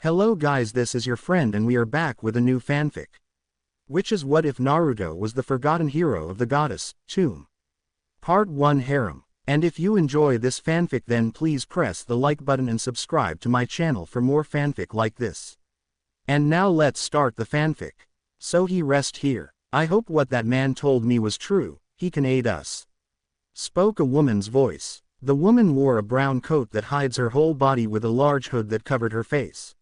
Hello guys, this is your friend and we are back with a new fanfic. Which is what if Naruto was the forgotten hero of the goddess, Tomb. Part 1 Harem. And if you enjoy this fanfic then please press the like button and subscribe to my channel for more fanfic like this. And now let's start the fanfic. So he rest here. I hope what that man told me was true, he can aid us. Spoke a woman's voice. The woman wore a brown coat that hides her whole body with a large hood that covered her face.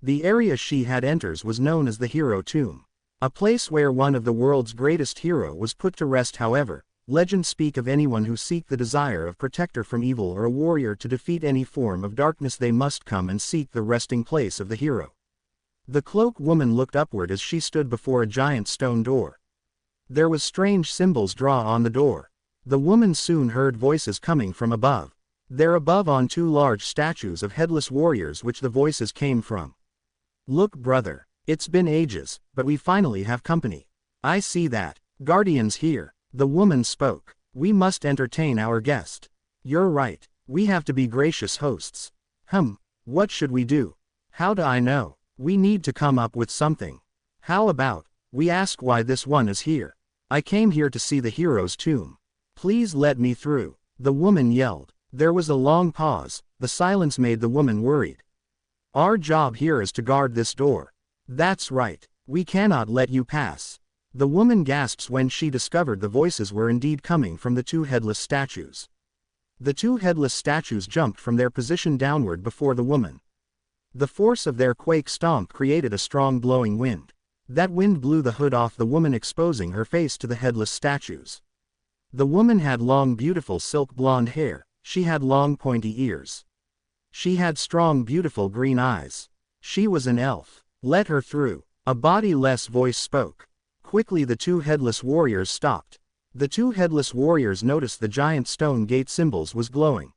The area she had enters was known as the Hero Tomb. A place where one of the world's greatest hero was put to rest. However, legends speak of anyone who seek the desire of protector from evil or a warrior to defeat any form of darkness, they must come and seek the resting place of the hero. The cloaked woman looked upward as she stood before a giant stone door. There was strange symbols drawn on the door. The woman soon heard voices coming from above. There above on two large statues of headless warriors which the voices came from. Look brother, it's been ages, but we finally have company. I see that. Guardians here. The woman spoke. We must entertain our guest. You're right, we have to be gracious hosts. What should we do? How do I know? We need to come up with something. How about, we ask why this one is here? I came here to see the hero's tomb. Please let me through. The woman yelled. There was a long pause. The silence made the woman worried. Our job here is to guard this door. That's right. We cannot let you pass. The woman gasps when she discovered the voices were indeed coming from the two headless statues. The two headless statues jumped from their position downward before the woman. The force of their quake stomp created a strong blowing wind. That wind blew the hood off the woman, exposing her face to the headless statues. The woman had long beautiful silk blonde hair. She had long pointy ears. She had strong beautiful green eyes. She was an elf. Let her through. A bodiless voice spoke. Quickly the two headless warriors stopped. The two headless warriors noticed the giant stone gate symbols was glowing.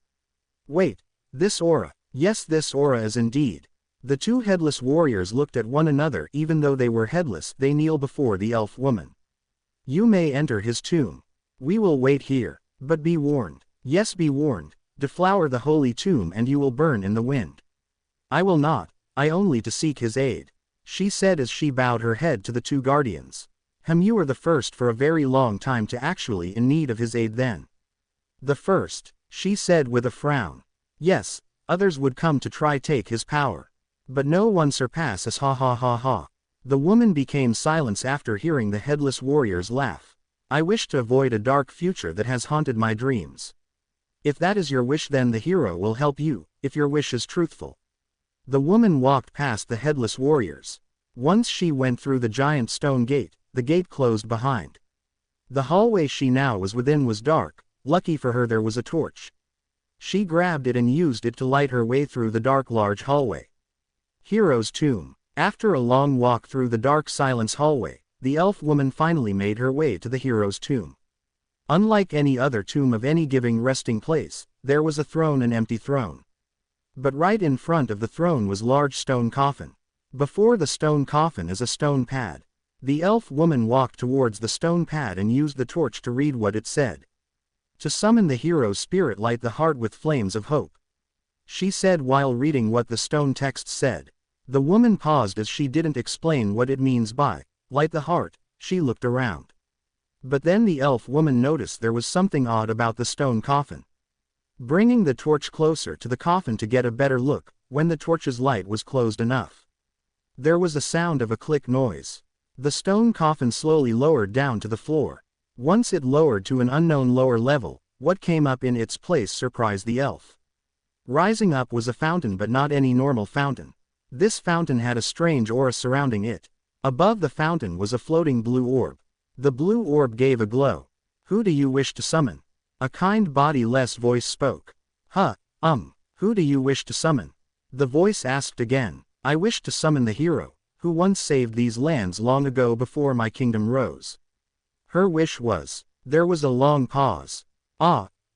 Wait, this aura. Yes, this aura is indeed. The two headless warriors looked at one another. Even though they were headless, they kneel before the elf woman. You may enter his tomb. We will wait here, but be warned. Yes, be warned. Deflower the holy tomb and you will burn in the wind. I will not, I only to seek his aid, she said as she bowed her head to the two guardians. You are the first for a very long time to actually in need of his aid then. The first, she said with a frown. Yes, others would come to try take his power. But no one surpass us, ha ha ha ha. The woman became silent after hearing the headless warriors laugh. I wish to avoid a dark future that has haunted my dreams. If that is your wish then the hero will help you, if your wish is truthful. The woman walked past the headless warriors. Once she went through the giant stone gate, the gate closed behind. The hallway she now was within was dark. Lucky for her there was a torch. She grabbed it and used it to light her way through the dark large hallway. Hero's Tomb. After a long walk through the dark silence hallway, the elf woman finally made her way to the hero's tomb. Unlike any other tomb of any giving resting place, there was a throne, an empty throne. But right in front of the throne was large stone coffin. Before the stone coffin is a stone pad. The elf woman walked towards the stone pad and used the torch to read what it said. To summon the hero's spirit, light the heart with flames of hope. She said while reading what the stone text said. The woman paused as she didn't explain what it means by light the heart. She looked around. But then the elf woman noticed there was something odd about the stone coffin. Bringing the torch closer to the coffin to get a better look, when the torch's light was closed enough, there was a sound of a click noise. The stone coffin slowly lowered down to the floor. Once it lowered to an unknown lower level, what came up in its place surprised the elf. Rising up was a fountain, but not any normal fountain. This fountain had a strange aura surrounding it. Above the fountain was a floating blue orb. The blue orb gave a glow. Who do you wish to summon? A kind bodiless voice spoke. Who do you wish to summon? The voice asked again. I wish to summon the hero, who once saved these lands long ago before my kingdom rose. Her wish was. There was a long pause.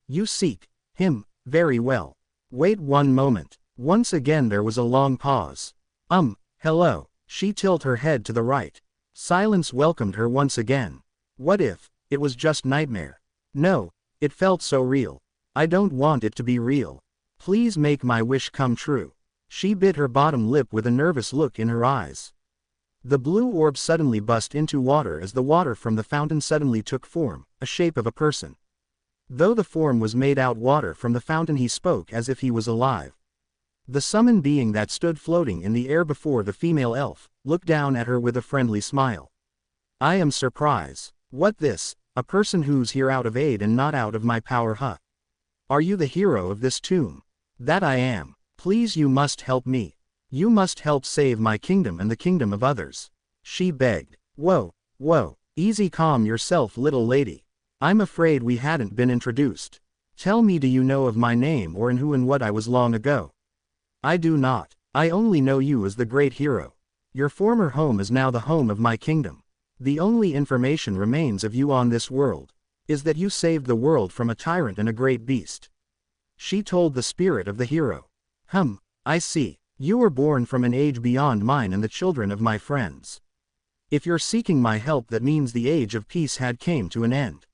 You seek him, very well. Wait one moment. Once again there was a long pause. Hello. She tilted her head to the right. Silence welcomed her once again. What if it was just nightmare? No, it felt so real. I don't want it to be real. Please make my wish come true. She bit her bottom lip with a nervous look in her eyes. The blue orb suddenly burst into water as the water from the fountain suddenly took form, a shape of a person. Though the form was made out water from the fountain, he spoke as if he was alive. The summoned being that stood floating in the air before the female elf, looked down at her with a friendly smile. I am surprised. What this? A person who's here out of aid and not out of my power, huh? Are you the hero of this tomb? That I am. Please, you must help me. You must help save my kingdom and the kingdom of others. She begged. Whoa, easy, calm yourself, little lady. I'm afraid we hadn't been introduced. Tell me, do you know of my name or in who and what I was long ago? I do not. I only know you as the great hero. Your former home is now the home of my kingdom. The only information remains of you on this world is that you saved the world from a tyrant and a great beast. She told the spirit of the hero. I see. You were born from an age beyond mine and the children of my friends. If you're seeking my help, that means the age of peace had came to an end.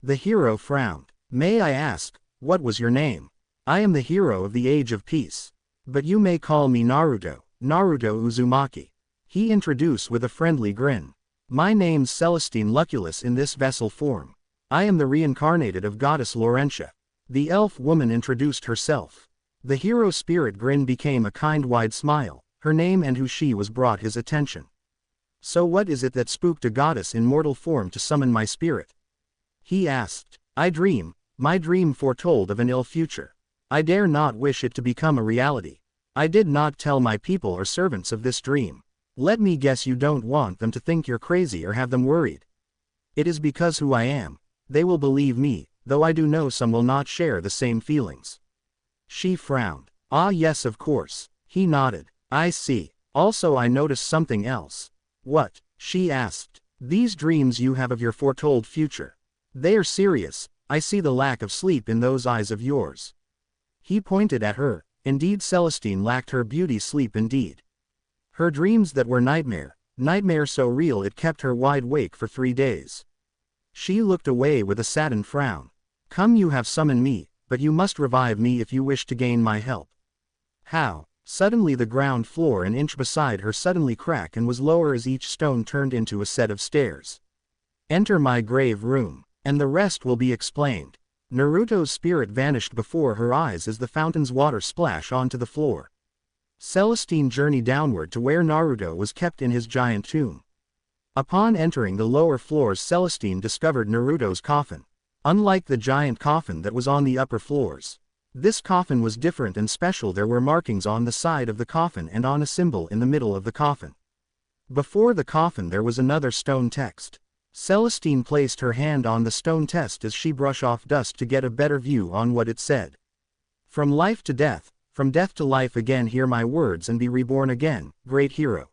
The hero frowned. May I ask, what was your name? I am the hero of the age of peace. But you may call me Naruto, Naruto Uzumaki. He introduced with a friendly grin. My name's Celestine Lucullus in this vessel form. I am the reincarnated of goddess Laurentia. The elf woman introduced herself. The hero spirit grin became a kind wide smile. Her name and who she was brought his attention. So what is it that spooked a goddess in mortal form to summon my spirit? He asked. I dream. My dream foretold of an ill future. I dare not wish it to become a reality. I did not tell my people or servants of this dream. Let me guess, you don't want them to think you're crazy or have them worried. It is because who I am. They will believe me, though I do know some will not share the same feelings. She frowned. Ah yes, of course. He nodded. I see. Also, I noticed something else. What? She asked. These dreams you have of your foretold future. They are serious. I see the lack of sleep in those eyes of yours. He pointed at her. Indeed, Celestine lacked her beauty, sleep indeed. Her dreams that were nightmare so real it kept her wide awake for 3 days. She looked away with a saddened frown. Come, you have summoned me, but you must revive me if you wish to gain my help. How? Suddenly the ground floor an inch beside her suddenly cracked and was lower as each stone turned into a set of stairs. Enter my grave room, and the rest will be explained. Naruto's spirit vanished before her eyes as the fountain's water splashed onto the floor. Celestine journeyed downward to where Naruto was kept in his giant tomb. Upon entering the lower floors, Celestine discovered Naruto's coffin. Unlike the giant coffin that was on the upper floors, this coffin was different and special. There were markings on the side of the coffin and on a symbol in the middle of the coffin. Before the coffin there was another stone text. Celestine placed her hand on the stone text as she brushed off dust to get a better view on what it said. From life to death, from death to life again, hear my words and be reborn again, great hero.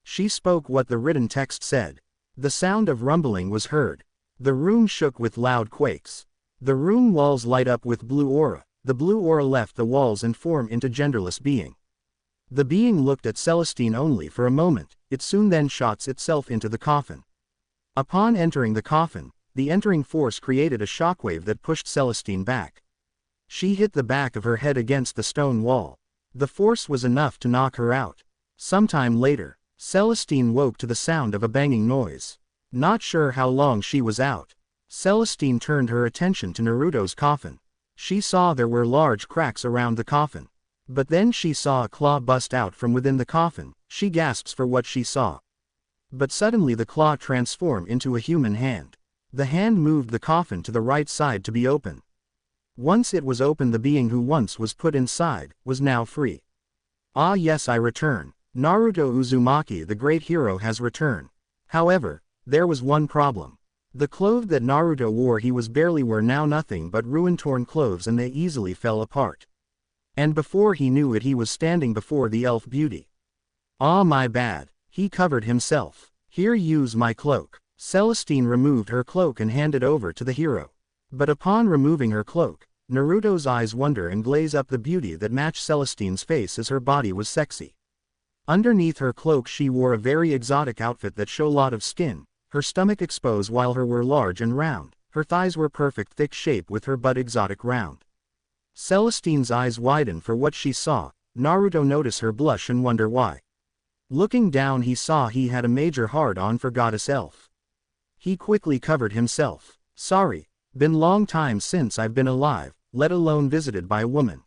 She spoke what the written text said. The sound of rumbling was heard. The room shook with loud quakes. The room walls light up with blue aura. The blue aura left the walls and formed into genderless being. The being looked at Celestine only for a moment. It soon then shot itself into the coffin. Upon entering the coffin, the entering force created a shockwave that pushed Celestine back. She hit the back of her head against the stone wall. The force was enough to knock her out. Sometime later, Celestine woke to the sound of a banging noise. Not sure how long she was out, Celestine turned her attention to Naruto's coffin. She saw there were large cracks around the coffin. But then she saw a claw bust out from within the coffin. She gasps for what she saw. But suddenly the claw transformed into a human hand. The hand moved the coffin to the right side to be open. Once it was open, the being who once was put inside was now free. Ah yes, I return. Naruto Uzumaki, the great hero, has returned. However, there was one problem. The clothes that Naruto wore he was barely wore now nothing but ruin-torn clothes, and they easily fell apart. And before he knew it he was standing before the elf beauty. Ah my bad. He covered himself. Here, use my cloak. Celestine removed her cloak and handed over to the hero. But upon removing her cloak, Naruto's eyes wonder and glaze up the beauty that matched Celestine's face as her body was sexy. Underneath her cloak she wore a very exotic outfit that showed a lot of skin. Her stomach exposed while her were large and round. Her thighs were perfect thick shape with her butt exotic round. Celestine's eyes widened for what she saw. Naruto noticed her blush and wonder why. Looking down he saw he had a major hard-on for Goddess Elf. He quickly covered himself. Sorry, been long time since I've been alive, let alone visited by a woman.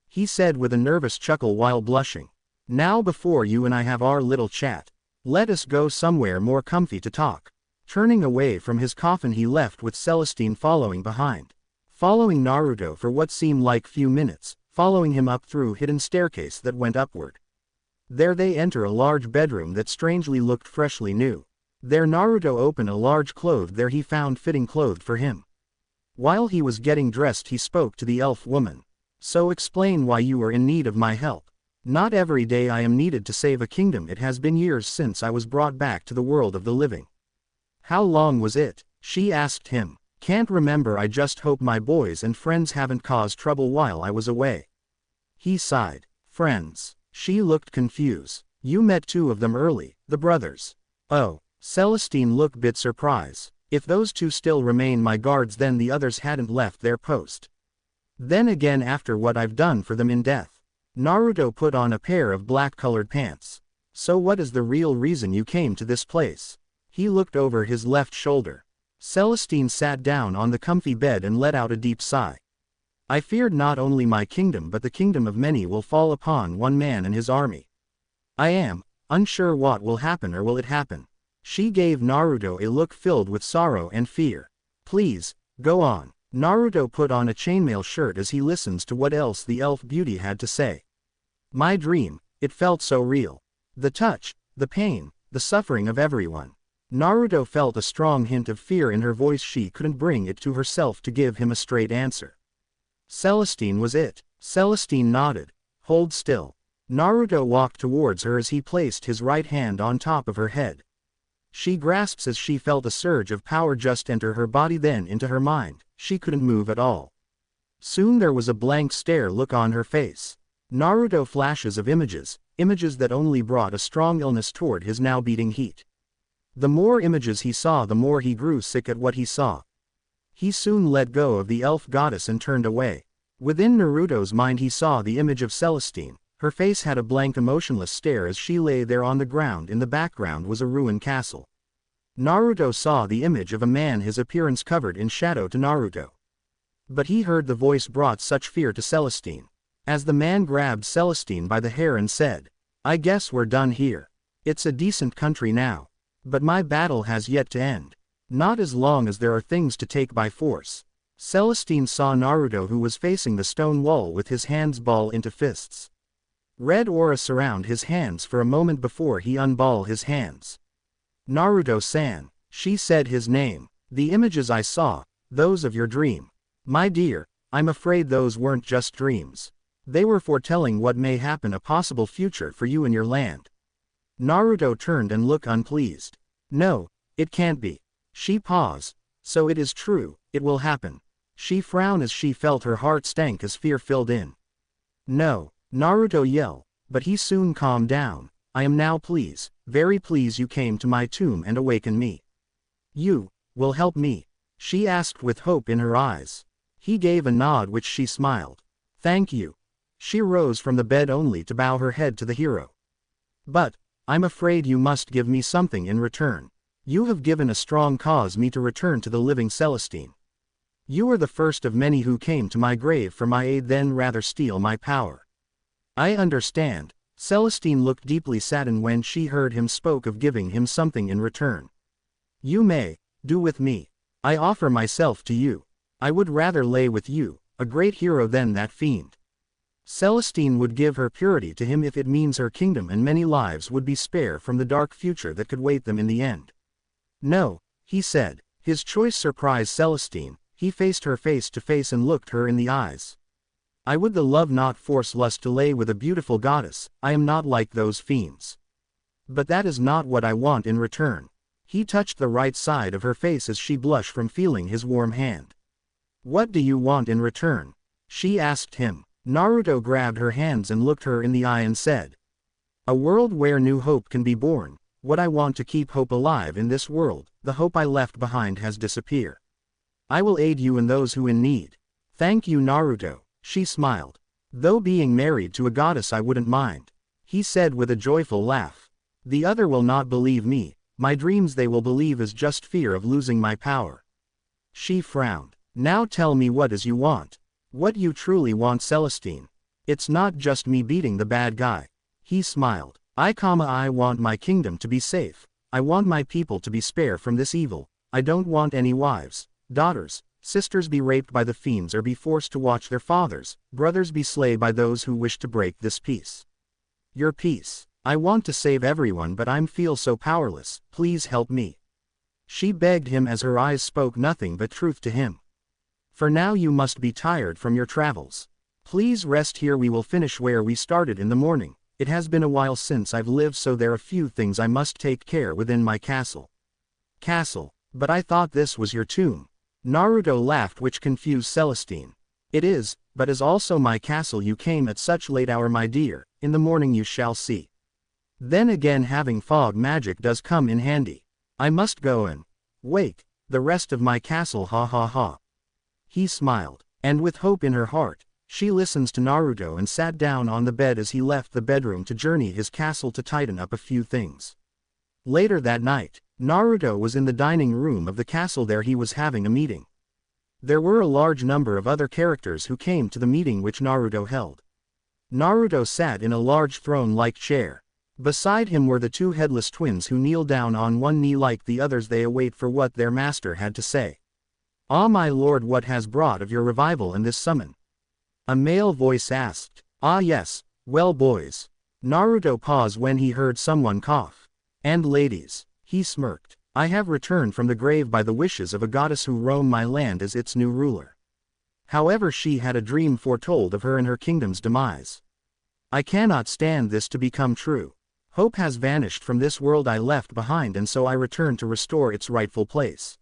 He said with a nervous chuckle while blushing. Now before you and I have our little chat, let us go somewhere more comfy to talk. Turning away from his coffin he left with Celestine following behind. Following Naruto for what seemed like few minutes, following him up through hidden staircase that went upward. There they enter a large bedroom that strangely looked freshly new. There Naruto opened a large closet there he found fitting clothes for him. While he was getting dressed he spoke to the elf woman. So explain why you are in need of my help. Not every day I am needed to save a kingdom. It has been years since I was brought back to the world of the living. How long was it? She asked him. Can't remember. I just hope my boys and friends haven't caused trouble while I was away. He sighed. Friends? She looked confused. You met two of them early, the brothers. Oh. Celestine looked bit surprised. If those two still remain my guards then the others hadn't left their post. Then again after what I've done for them in death. Naruto put on a pair of black-colored pants. So what is the real reason you came to this place? He looked over his left shoulder. Celestine sat down on the comfy bed and let out a deep sigh. I feared not only my kingdom but the kingdom of many will fall upon one man and his army. I am unsure what will happen or will it happen. She gave Naruto a look filled with sorrow and fear. Please, go on. Naruto put on a chainmail shirt as he listens to what else the elf beauty had to say. My dream, it felt so real. The touch, the pain, the suffering of everyone. Naruto felt a strong hint of fear in her voice. She couldn't bring it to herself to give him a straight answer. Celestine was it. Celestine nodded. Hold still. Naruto walked towards her as he placed his right hand on top of her head. She grasped as she felt a surge of power just enter her body then into her mind. She couldn't move at all. Soon there was a blank stare look on her face. Naruto flashes of images that only brought a strong illness toward his now beating heat. The more images he saw the more he grew sick at what he saw. He soon let go of the elf goddess and turned away. Within Naruto's mind he saw the image of Celestine. Her face had a blank emotionless stare as she lay there on the ground. In the background was a ruined castle. Naruto saw the image of a man, his appearance covered in shadow to Naruto. But he heard the voice brought such fear to Celestine. As the man grabbed Celestine by the hair and said, I guess we're done here. It's a decent country now. But my battle has yet to end. Not as long as there are things to take by force. Celestine saw Naruto who was facing the stone wall with his hands ball into fists. Red aura surround his hands for a moment before he unball his hands. Naruto-san, she said his name. The images I saw, those of your dream. My dear, I'm afraid those weren't just dreams. They were foretelling what may happen, a possible future for you and your land. Naruto turned and looked unpleased. No, it can't be. She paused. So it is true, it will happen. She frowned as she felt her heart stank as fear filled in. No, Naruto yelled, but he soon calmed down. I am now pleased, very pleased you came to my tomb and awakened me. You will help me? She asked with hope in her eyes. He gave a nod which she smiled. Thank you. She rose from the bed only to bow her head to the hero. But, I'm afraid you must give me something in return. You have given a strong cause me to return to the living Celestine. You are the first of many who came to my grave for my aid then rather steal my power. I understand. Celestine looked deeply saddened when she heard him spoke of giving him something in return. You may do with me. I offer myself to you. I would rather lay with you, a great hero, than that fiend. Celestine would give her purity to him if it means her kingdom and many lives would be spared from the dark future that could wait them in the end. No, he said. His choice surprised Celestine. He faced her face to face and looked her in the eyes. I would the love not force lust to lay with a beautiful goddess. I am not like those fiends. But that is not what I want in return. He touched the right side of her face as she blushed from feeling his warm hand. What do you want in return? She asked him. Naruto grabbed her hands and looked her in the eye and said, a world where new hope can be born. What I want to keep hope alive in this world. The hope I left behind has disappeared. I will aid you and those who in need. Thank you, Naruto. She smiled. Though being married to a goddess I wouldn't mind, he said with a joyful laugh. The other will not believe me, my dreams they will believe is just fear of losing my power. She frowned. Now tell me what is you want. What you truly want, Celestine. It's not just me beating the bad guy. He smiled. I want my kingdom to be safe. I want my people to be spared from this evil. I don't want any wives, daughters, sisters be raped by the fiends or be forced to watch their fathers, brothers be slain by those who wish to break this peace. Your peace. I want to save everyone but I'm feel so powerless, please help me. She begged him as her eyes spoke nothing but truth to him. For now you must be tired from your travels. Please rest here, we will finish where we started in the morning. It has been a while since I've lived, so there are few things I must take care within my castle. Castle? But I thought this was your tomb. Naruto laughed, which confused Celestine. It is, but is also my castle. You came at such late hour, my dear, in the morning you shall see. Then again, having fog magic does come in handy. I must go and wake the rest of my castle, ha ha ha. He smiled, and with hope in her heart, she listens to Naruto and sat down on the bed as he left the bedroom to journey his castle to tighten up a few things. Later that night, Naruto was in the dining room of the castle. There he was having a meeting. There were a large number of other characters who came to the meeting which Naruto held. Naruto sat in a large throne-like chair. Beside him were the two headless twins who kneel down on one knee like the others. They await for what their master had to say. Ah, my lord, what has brought of your revival in this summon? A male voice asked. Ah yes, well boys. Naruto paused when he heard someone cough. And ladies, he smirked. I have returned from the grave by the wishes of a goddess who roamed my land as its new ruler. However, she had a dream foretold of her and her kingdom's demise. I cannot stand this to become true. Hope has vanished from this world I left behind, and so I return to restore its rightful place.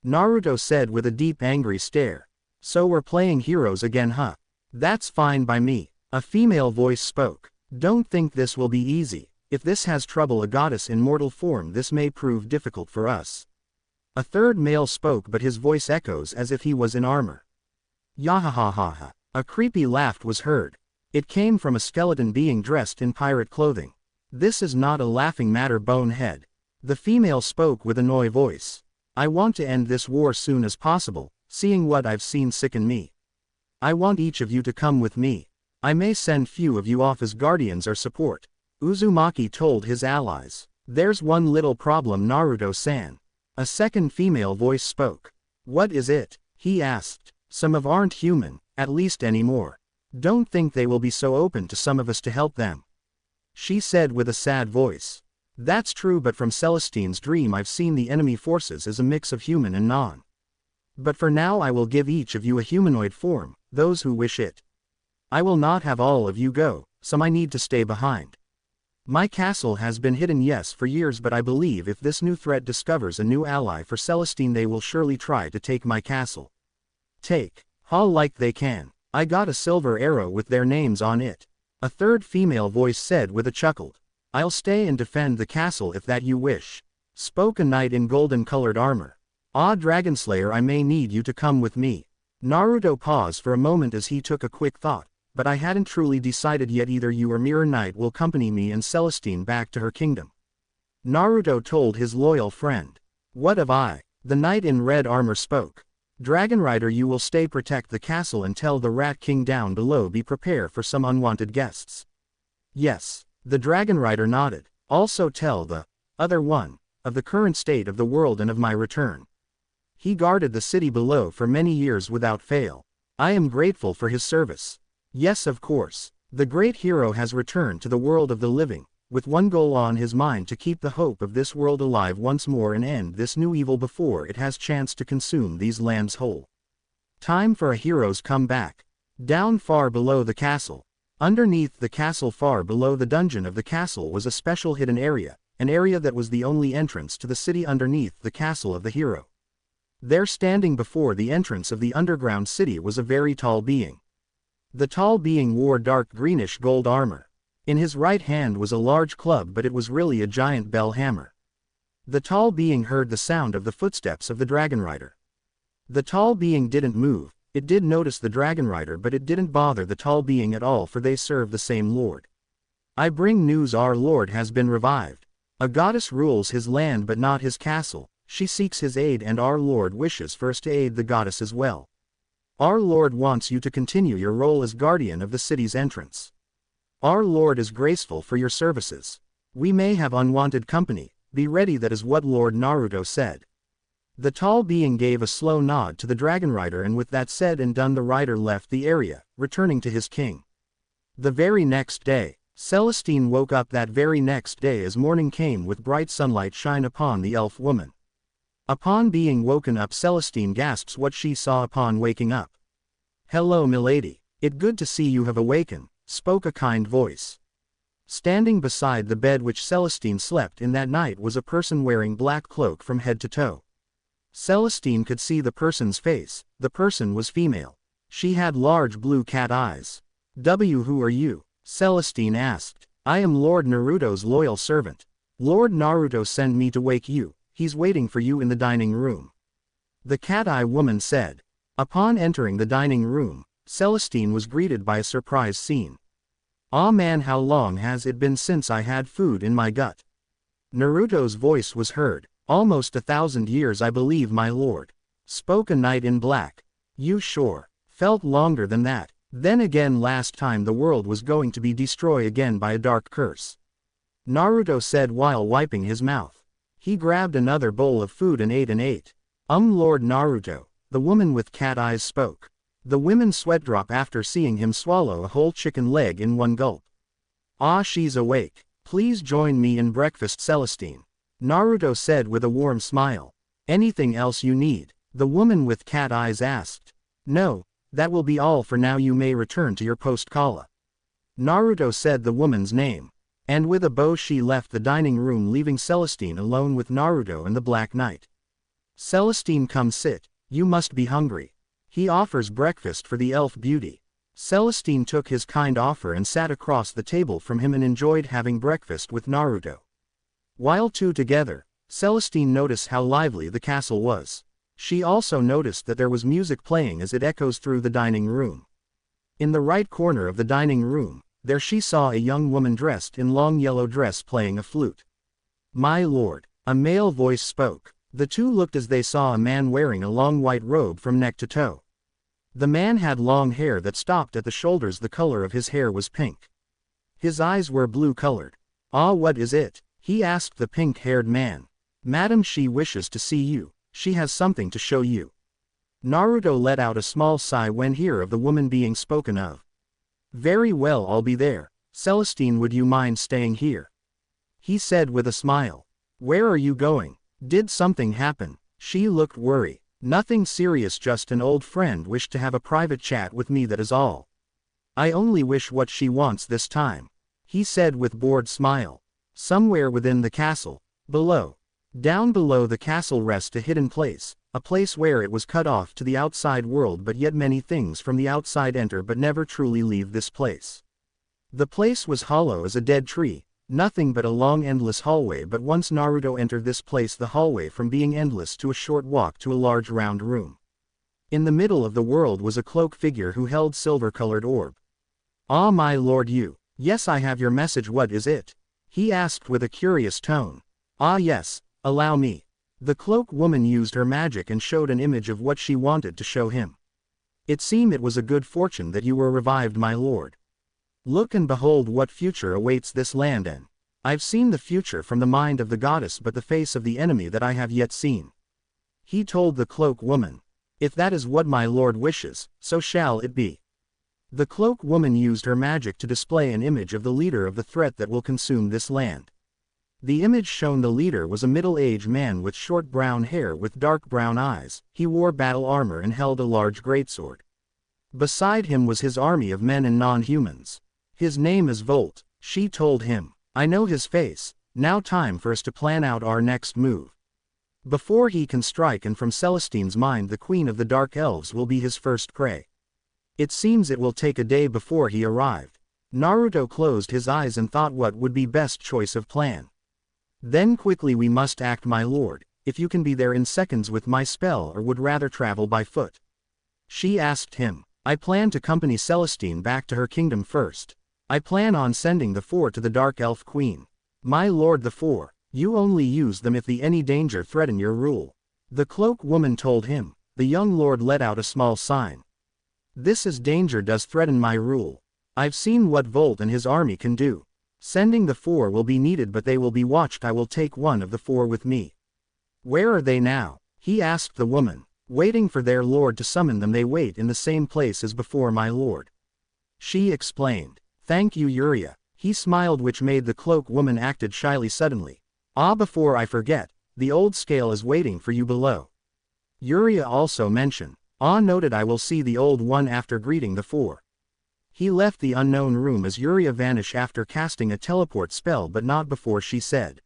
Naruto said with a deep angry stare. So we're playing heroes again, huh? That's fine by me. A female voice spoke. Don't think this will be easy. If this has trouble a goddess in mortal form, this may prove difficult for us. A third male spoke, but his voice echoes as if he was in armor. Yahahaha. A creepy laugh was heard. It came from a skeleton being dressed in pirate clothing. This is not a laughing matter, bonehead. The female spoke with a annoyed voice. I want to end this war soon as possible, seeing what I've seen sicken me. I want each of you to come with me. I may send few of you off as guardians or support. Uzumaki told his allies. There's one little problem, Naruto-san. A second female voice spoke. What is it? He asked. Some of aren't human, at least anymore. Don't think they will be so open to some of us to help them. She said with a sad voice. That's true, but from Celestine's dream I've seen the enemy forces as a mix of human and non. But for now I will give each of you a humanoid form, those who wish it. I will not have all of you go, some I need to stay behind. My castle has been hidden, yes, for years, but I believe if this new threat discovers a new ally for Celestine, they will surely try to take my castle. Take, haul like they can. I got a silver arrow with their names on it. A third female voice said with a chuckle. I'll stay and defend the castle if that you wish. Spoke a knight in golden-colored armor. Ah, Dragonslayer, I may need you to come with me. Naruto paused for a moment as he took a quick thought. But I hadn't truly decided yet. Either you or Mirror Knight will accompany me and Celestine back to her kingdom. Naruto told his loyal friend. What of I? The knight in red armor spoke. Dragon Rider, you will stay protect the castle and tell the Rat King down below be prepared for some unwanted guests. Yes. The Dragon Rider nodded. Also tell the other one of the current state of the world and of my return. He guarded the city below for many years without fail. I am grateful for his service. Yes, of course. The great hero has returned to the world of the living, with one goal on his mind: to keep the hope of this world alive once more and end this new evil before it has chance to consume these lands whole. Time for a hero's comeback. Down far below the castle. Underneath the castle, far below the dungeon of the castle, was a special hidden area, an area that was the only entrance to the city underneath the castle of the hero. There, standing before the entrance of the underground city, was a very tall being. The tall being wore dark greenish gold armor. In his right hand was a large club, but it was really a giant bell hammer. The tall being heard the sound of the footsteps of the Dragon Rider. The tall being didn't move. It did notice the dragon rider, but it didn't bother the tall being at all, for they serve the same lord. I bring news, our lord has been revived. A goddess rules his land but not his castle. She seeks his aid and our lord wishes first to aid the goddess as well. Our lord wants you to continue your role as guardian of the city's entrance. Our lord is graceful for your services. We may have unwanted company, be ready. That is what Lord Naruto said. The tall being gave a slow nod to the dragon rider, and with that said and done the rider left the area, returning to his king. The very next day, Celestine woke up that very next day as morning came with bright sunlight shine upon the elf woman. Upon being woken up, Celestine gasps what she saw upon waking up. "Hello, milady. It good to see you have awakened," spoke a kind voice. Standing beside the bed which Celestine slept in that night was a person wearing black cloak from head to toe. Celestine could see the person's face. The person was female. She had large blue cat eyes. "Who are you?" Celestine asked. "I am Lord Naruto's loyal servant. Lord Naruto sent me to wake you. He's waiting for you in the dining room," the cat-eye woman said. Upon entering the dining room, Celestine was greeted by a surprise scene. "Ah man, how long has it been since I had food in my gut?" Naruto's voice was heard. "Almost 1,000 years, I believe, my lord," spoke a knight in black. "You sure? Felt longer than that. Then again, last time the world was going to be destroyed again by a dark curse," Naruto said while wiping his mouth. He grabbed another bowl of food and ate. Lord Naruto," the woman with cat eyes spoke. The women sweat drop after seeing him swallow a whole chicken leg in one gulp. "Ah, she's awake. Please join me in breakfast, Celestine," Naruto said with a warm smile. "Anything else you need?" the woman with cat eyes asked. "No, that will be all for now. You may return to your post Kala." Naruto said the woman's name. And with a bow she left the dining room, leaving Celestine alone with Naruto and the Black Knight. "Celestine, come sit. You must be hungry." He offers breakfast for the elf beauty. Celestine took his kind offer and sat across the table from him and enjoyed having breakfast with Naruto. While two together, Celestine noticed how lively the castle was. She also noticed that there was music playing as it echoes through the dining room. In the right corner of the dining room, there she saw a young woman dressed in long yellow dress playing a flute. "My lord," a male voice spoke. The two looked as they saw a man wearing a long white robe from neck to toe. The man had long hair that stopped at the shoulders. The color of his hair was pink. His eyes were blue colored. "Ah, what is it?" he asked the pink-haired man. "Madam, she wishes to see you. She has something to show you." Naruto let out a small sigh when hear of the woman being spoken of. "Very well, I'll be there. Celestine, would you mind staying here?" he said with a smile. "Where are you going? Did something happen?" She looked worried. "Nothing serious, just an old friend wished to have a private chat with me, that is all. I only wish what she wants this time," he said with bored smile. Somewhere within the castle, down below the castle rests a hidden place, a place where it was cut off to the outside world, but yet many things from the outside enter but never truly leave this place. The place was hollow as a dead tree, nothing but a long endless hallway, but once Naruto entered this place, the hallway from being endless to a short walk to a large round room. In the middle of the world was a cloaked figure who held silver-colored orb. "Ah, my lord, you." "Yes, I have your message. What is it?" he asked with a curious tone. "Ah yes, allow me." The cloak woman used her magic and showed an image of what she wanted to show him. "It seemed it was a good fortune that you were revived, my lord. Look and behold what future awaits this land, and I've seen the future from the mind of the goddess, but the face of the enemy that I have yet seen," he told the cloak woman. "If that is what my lord wishes, so shall it be." The cloak woman used her magic to display an image of the leader of the threat that will consume this land. The image shown the leader was a middle-aged man with short brown hair with dark brown eyes. He wore battle armor and held a large greatsword. Beside him was his army of men and non-humans. "His name is Volt," she told him. "I know his face. Now time for us to plan out our next move before he can strike, and from Celestine's mind the Queen of the Dark Elves will be his first prey. It seems it will take a day before he arrived." Naruto closed his eyes and thought what would be best choice of plan. "Then quickly we must act, my lord, if you can be there in seconds with my spell, or would rather travel by foot." She asked him. I plan to accompany Celestine back to her kingdom first. I plan on sending the 4 to the Dark Elf Queen. My lord the 4, you only use them if any danger threaten your rule. The cloak woman told him. The young lord let out a small sign. This is danger does threaten my rule. I've seen what Volt and his army can do. Sending the 4 will be needed but they will be watched. I will take one of the 4 with me. Where are they now? He asked the woman. Waiting for their lord to summon them. They wait in the same place as before, my lord. She explained. Thank you, Uriah. He smiled, which made the cloak woman acted shyly suddenly. Ah, before I forget, the old scale is waiting for you below. Uriah also mentioned. Ah, noted. I will see the old one after greeting the 4. He left the unknown room as Uriah vanished after casting a teleport spell, but not before she said.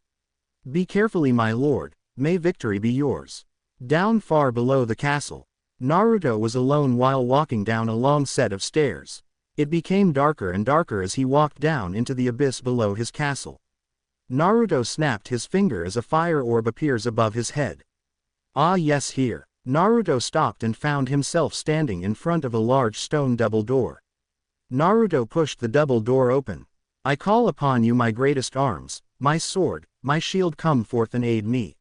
Be carefully, my lord, may victory be yours. Down far below the castle, Naruto was alone while walking down a long set of stairs. It became darker and darker as he walked down into the abyss below his castle. Naruto snapped his finger as a fire orb appears above his head. Ah yes, here. Naruto stopped and found himself standing in front of a large stone double door. Naruto pushed the double door open. I call upon you, my greatest arms, my sword, my shield, come forth and aid me.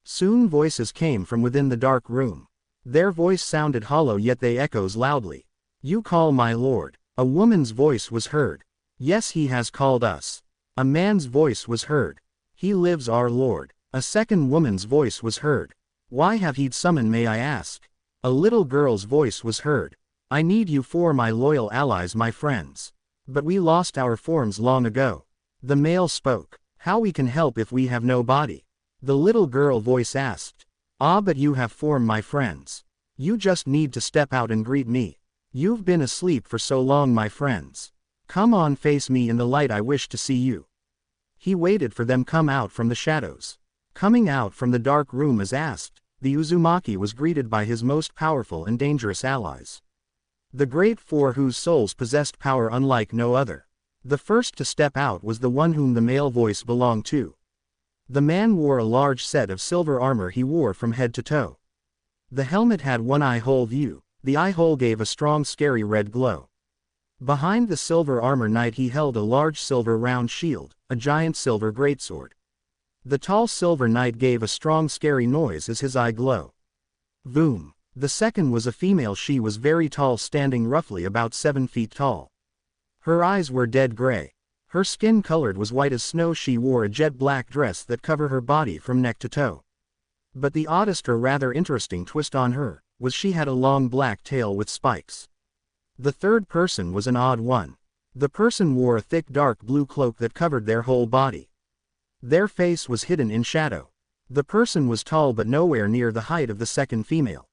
Soon voices came from within the dark room. Their voice sounded hollow, yet they echoes loudly. You call, my lord. A woman's voice was heard. Yes, he has called us. A man's voice was heard. He lives, our lord. A second woman's voice was heard. Why have he summoned, may I ask? A little girl's voice was heard. I need you for my loyal allies, my friends. But we lost our forms long ago. The male spoke. How we can help if we have no body? The little girl voice asked. Ah, but you have form, my friends. You just need to step out and greet me. You've been asleep for so long, my friends. Come on, face me in the light, I wish to see you. He waited for them come out from the shadows. Coming out from the dark room as asked, the Uzumaki was greeted by his most powerful and dangerous allies. The great 4 whose souls possessed power unlike no other. The first to step out was the one whom the male voice belonged to. The man wore a large set of silver armor he wore from head to toe. The helmet had one eye hole view, the eye hole gave a strong scary red glow. Behind the silver armor knight he held a large silver round shield, a giant silver greatsword. The tall silver knight gave a strong scary noise as his eye glow. Boom. The second was a female, she was very tall, standing roughly about 7 feet tall. Her eyes were dead gray. Her skin colored was white as snow. She wore a jet black dress that covered her body from neck to toe. But the oddest or rather interesting twist on her, was she had a long black tail with spikes. The third person was an odd one. The person wore a thick dark blue cloak that covered their whole body. Their face was hidden in shadow. The person was tall but nowhere near the height of the second female.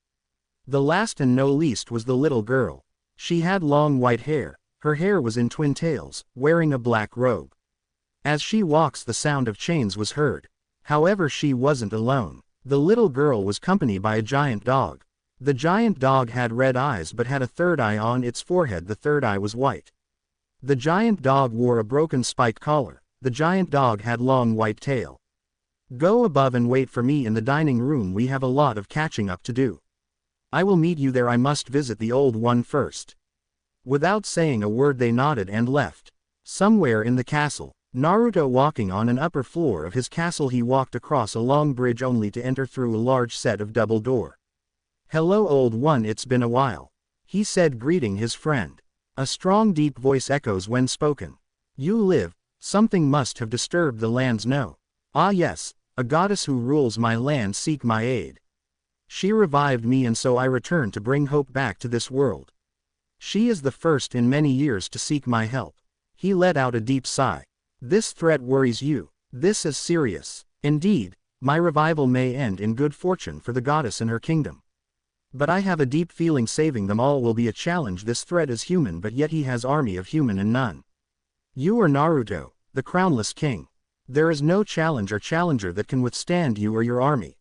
The last and no least was the little girl. She had long white hair. Her hair was in twin tails, wearing a black robe. As she walks, the sound of chains was heard. However, she wasn't alone. The little girl was accompanied by a giant dog. The giant dog had red eyes but had a third eye on its forehead. The third eye was white. The giant dog wore a broken spiked collar. The giant dog had long white tail. Go above and wait for me in the dining room. We have a lot of catching up to do. I will meet you there. I must visit the old one first. Without saying a word they nodded and left. Somewhere in the castle, Naruto walking on an upper floor of his castle, he walked across a long bridge only to enter through a large set of double door. Hello, old one, it's been a while. He said, greeting his friend. A strong deep voice echoes when spoken. You live, something must have disturbed the lands. No. Ah yes, a goddess who rules my land seek my aid. She revived me and so I return to bring hope back to this world. She is the first in many years to seek my help. He let out a deep sigh. This threat worries you. This is serious. Indeed, my revival may end in good fortune for the goddess and her kingdom. But I have a deep feeling saving them all will be a challenge. This threat is human, but yet he has army of human and none. You are Naruto, the crownless king. There is no challenge or challenger that can withstand you or your army.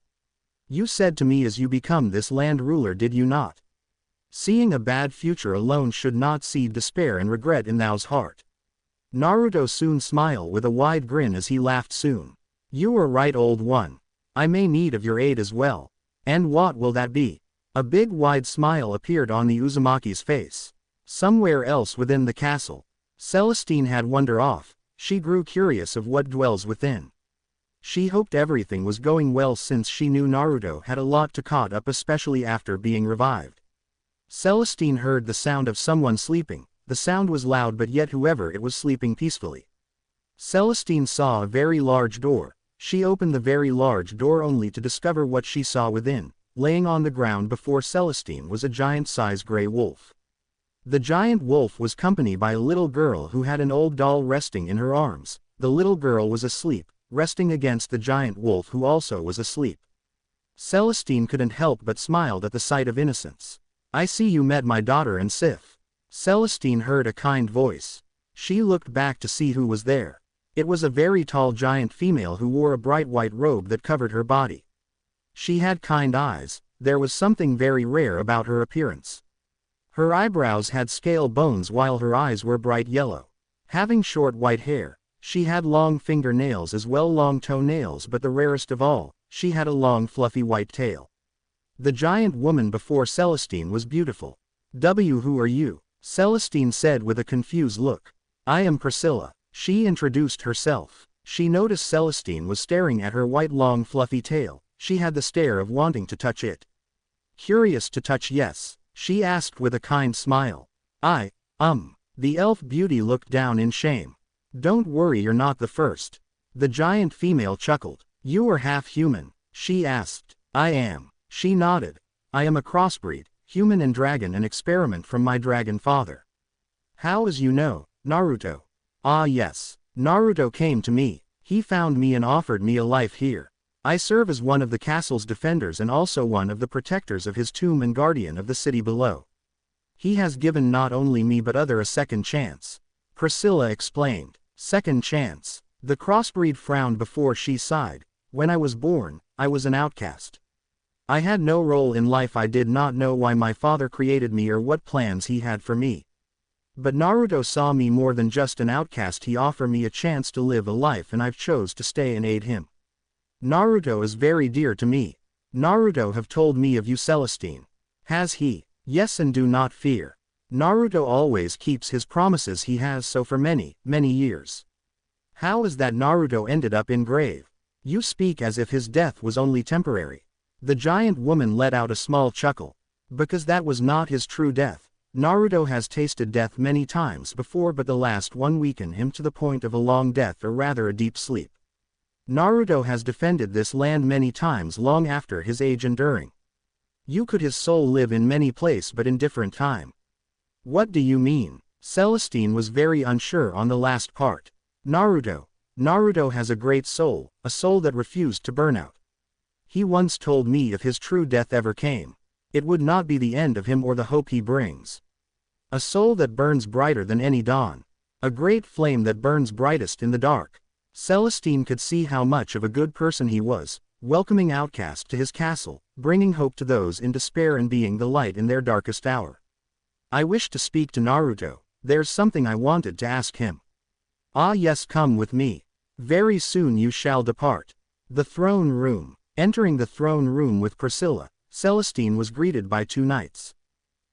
You said to me as you become this land ruler, did you not? Seeing a bad future alone should not seed despair and regret in thou's heart. Naruto soon smiled with a wide grin as he laughed soon. You are right, old one. I may need of your aid as well. And what will that be? A big wide smile appeared on the Uzumaki's face. Somewhere else within the castle, Celestine had wonder off, she grew curious of what dwells within. She hoped everything was going well since she knew Naruto had a lot to caught up, especially after being revived. Celestine heard the sound of someone sleeping. The sound was loud, but yet whoever it was sleeping peacefully. Celestine saw a very large door. She opened the very large door only to discover what she saw within. Laying on the ground before Celestine was a giant-sized gray wolf. The giant wolf was accompanied by a little girl who had an old doll resting in her arms. The little girl was asleep, resting against the giant wolf, who also was asleep. Celestine couldn't help but smiled at the sight of innocence. "I see you met my daughter and Sif." Celestine heard a kind voice. She looked back to see who was there. It was a very tall giant female who wore a bright white robe that covered her body. She had kind eyes. There was something very rare about her appearance. Her eyebrows had scale bones while her eyes were bright yellow. Having short white hair, she had long fingernails as well long toenails, but the rarest of all, she had a long fluffy white tail. The giant woman before Celestine was beautiful. "Who are you?" Celestine said with a confused look. "I am Priscilla." She introduced herself. She noticed Celestine was staring at her white long fluffy tail. She had the stare of wanting to touch it. "Curious to touch, yes?" she asked with a kind smile. The elf beauty looked down in shame. "Don't worry, you're not the first." The giant female chuckled. "You are half human?" she asked. "I am." She nodded. "I am a crossbreed, human and dragon, an experiment from my dragon father." "How as you know, Naruto?" "Ah yes. Naruto came to me. He found me and offered me a life here. I serve as one of the castle's defenders and also one of the protectors of his tomb and guardian of the city below. He has given not only me but other a second chance." Priscilla explained. "Second chance." The crossbreed frowned before she sighed. "When I was born, I was an outcast. I had no role in life. I did not know why my father created me or what plans he had for me. But Naruto saw me more than just an outcast. He offered me a chance to live a life and I've chose to stay and aid him. Naruto is very dear to me. Naruto have told me of you, Celestine." "Has he?" "Yes, and do not fear. Naruto always keeps his promises. He has so for many, many years." "How is that Naruto ended up in grave? You speak as if his death was only temporary." The giant woman let out a small chuckle. "Because that was not his true death. Naruto has tasted death many times before, but the last one weakened him to the point of a long death, or rather a deep sleep. Naruto has defended this land many times long after his age enduring. You could his soul live in many place but in different time." "What do you mean?" Celestine was very unsure on the last part. Naruto has a great soul, a soul that refused to burn out. He once told me if his true death ever came, it would not be the end of him or the hope he brings. A soul that burns brighter than any dawn. A great flame that burns brightest in the dark." Celestine could see how much of a good person he was, welcoming outcasts to his castle, bringing hope to those in despair and being the light in their darkest hour. "I wish to speak to Naruto. There's something I wanted to ask him." "Ah yes, come with me. Very soon you shall depart." The throne room. Entering the throne room with Priscilla, Celestine was greeted by two knights.